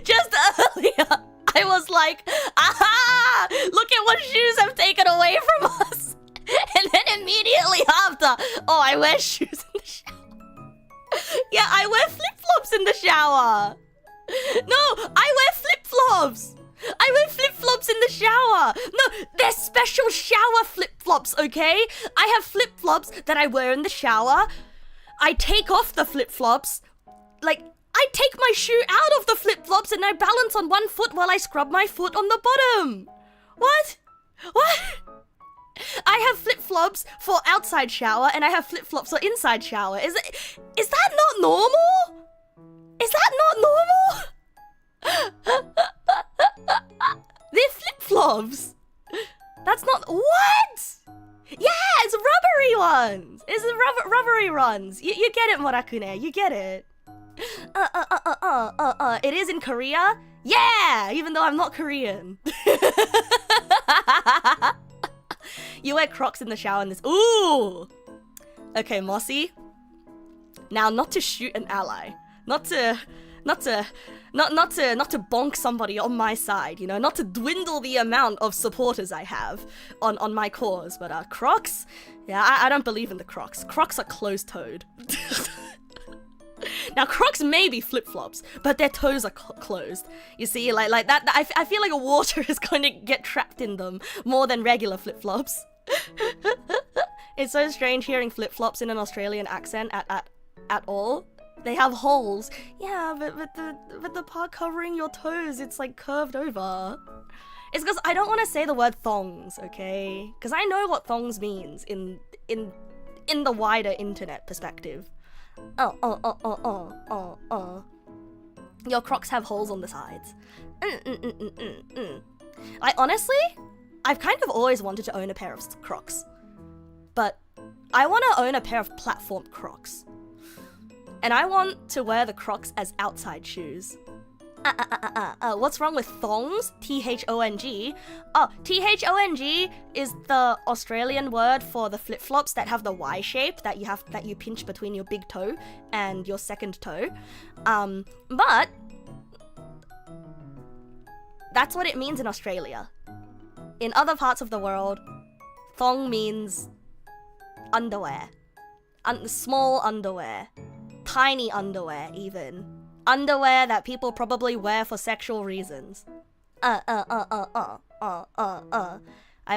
just earlier I was like, aha! Look at what shoes have taken away from us. And then immediately after, oh, I wear shoes in the shower. Yeah, I wear flip-flops in the shower. No, I wear flip-flops. I wear flip-flops in the shower. No, they're special shower flip-flops, okay? I have flip-flops that I wear in the shower. I take off the flip-flops. Like, I take my shoe out of the flip-flops and I balance on one foot while I scrub my foot on the bottom. What? I have flip-flops for outside shower and I have flip-flops for inside shower. Is that not normal? Is that not normal? They're flip-flops. That's not... What? Yeah, it's rubbery ones. It's rubbery ones. You get it, Morakune. You get it. It is in Korea? Yeah, even though I'm not Korean. You wear Crocs in the shower and this. Ooh! Okay, Mossy. Now, not to shoot an ally. Not to bonk somebody on my side, you know, not to dwindle the amount of supporters I have on my cause, but Crocs? Yeah, I don't believe in the Crocs. Crocs are closed-toed. Now, Crocs may be flip-flops, but their toes are closed. You see, like that, I feel like water is going to get trapped in them more than regular flip-flops. It's so strange hearing flip-flops in an Australian accent at all. They have holes. Yeah, but the part covering your toes, it's like curved over. It's because I don't want to say the word thongs, okay? Because I know what thongs means in the wider internet perspective. Your Crocs have holes on the sides. Like, honestly, I've kind of always wanted to own a pair of Crocs. But I want to own a pair of platform Crocs. And I want to wear the Crocs as outside shoes. What's wrong with thongs? T-H-O-N-G. Oh, T-H-O-N-G is the Australian word for the flip-flops that have the Y shape that you pinch between your big toe and your second toe. But that's what it means in Australia. In other parts of the world, thong means underwear. Small underwear. Tiny underwear, even. Underwear that people probably wear for sexual reasons. I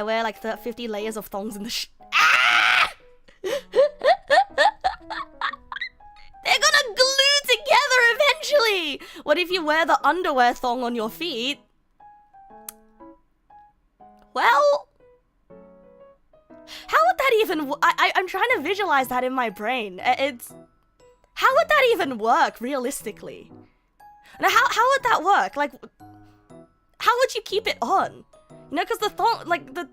wear like 50 layers of thongs in the Ah! They're gonna glue together eventually! What if you wear the underwear thong on your feet? Well... how would that even... I'm trying to visualize that in my brain. How would that even work, realistically? Now, how would that work? Like, how would you keep it on? You know, because the thong, like, the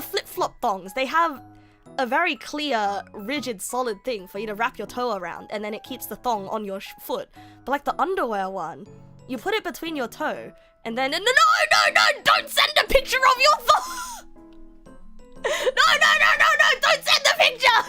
flip-flop thongs, they have a very clear, rigid, solid thing for you to wrap your toe around, and then it keeps the thong on your foot. But, like, the underwear one, you put it between your toe, and then... No, don't send a picture of your thong! No, don't send the picture!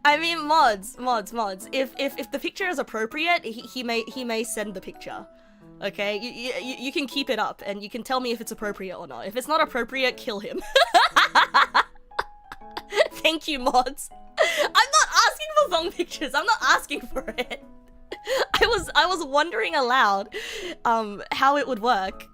I mean, mods. If the picture is appropriate, he may send the picture. Okay, you can keep it up and you can tell me if it's appropriate or not. If it's not appropriate, kill him. Thank you, mods. I'm not asking for thong pictures. I'm not asking for it. I was wondering aloud, how it would work.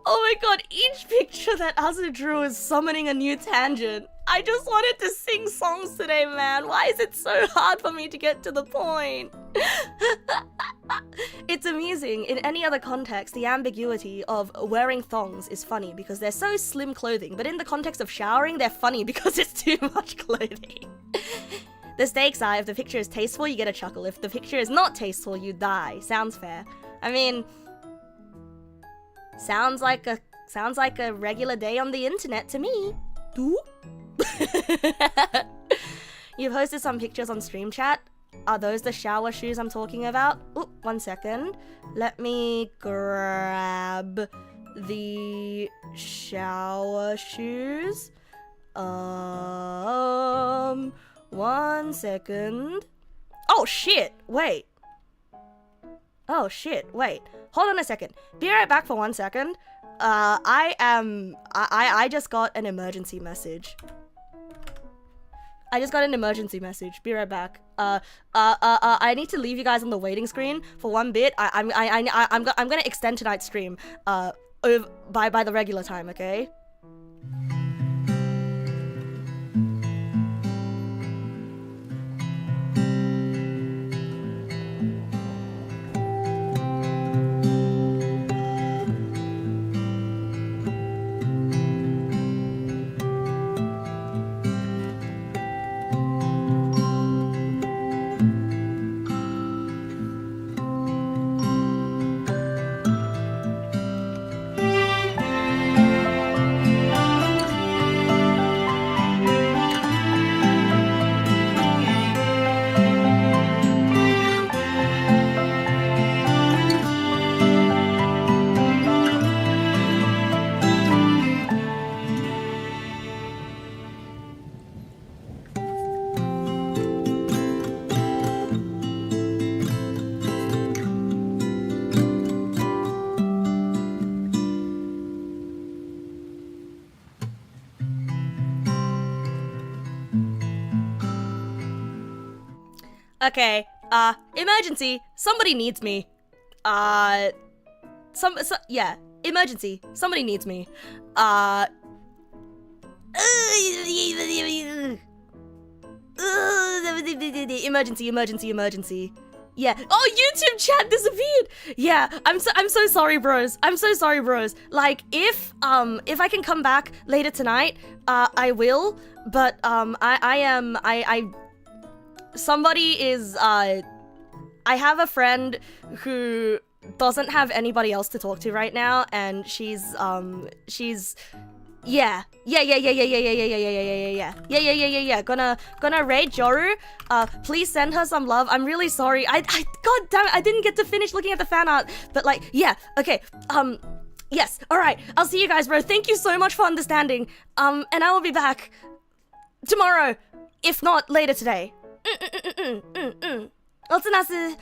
Oh my god, each picture that Azu drew is summoning a new tangent. I just wanted to sing songs today, man. Why is it so hard for me to get to the point? It's amusing. In any other context, the ambiguity of wearing thongs is funny because they're so slim clothing, but in the context of showering, they're funny because it's too much clothing. The stakes are, if the picture is tasteful, you get a chuckle. If the picture is not tasteful, you die. Sounds fair. I mean, sounds like a regular day on the internet to me. Do? You posted some pictures on stream chat. Are those the shower shoes I'm talking about? Oop, 1 second. Let me grab the shower shoes. 1 second. Oh shit, wait. Hold on a second. Be right back for 1 second. I just got an emergency message. Be right back. I need to leave you guys on the waiting screen for one bit. I'm gonna extend tonight's stream by the regular time, okay? Okay, emergency. Somebody needs me. Yeah, emergency. Somebody needs me. Emergency. Yeah. Oh, YouTube chat disappeared. Yeah, I'm so sorry, bros. I'm so sorry, bros. Like, if I can come back later tonight, I will. But somebody is I have a friend who doesn't have anybody else to talk to right now, and she's yeah. Gonna raid Joru. Please send her some love. I'm really sorry. God damn it, I didn't get to finish looking at the fan art. But like, yeah, okay. Yes, alright. I'll see you guys, bro. Thank you so much for understanding. And I will be back tomorrow. If not, later today. Mult-istreaming.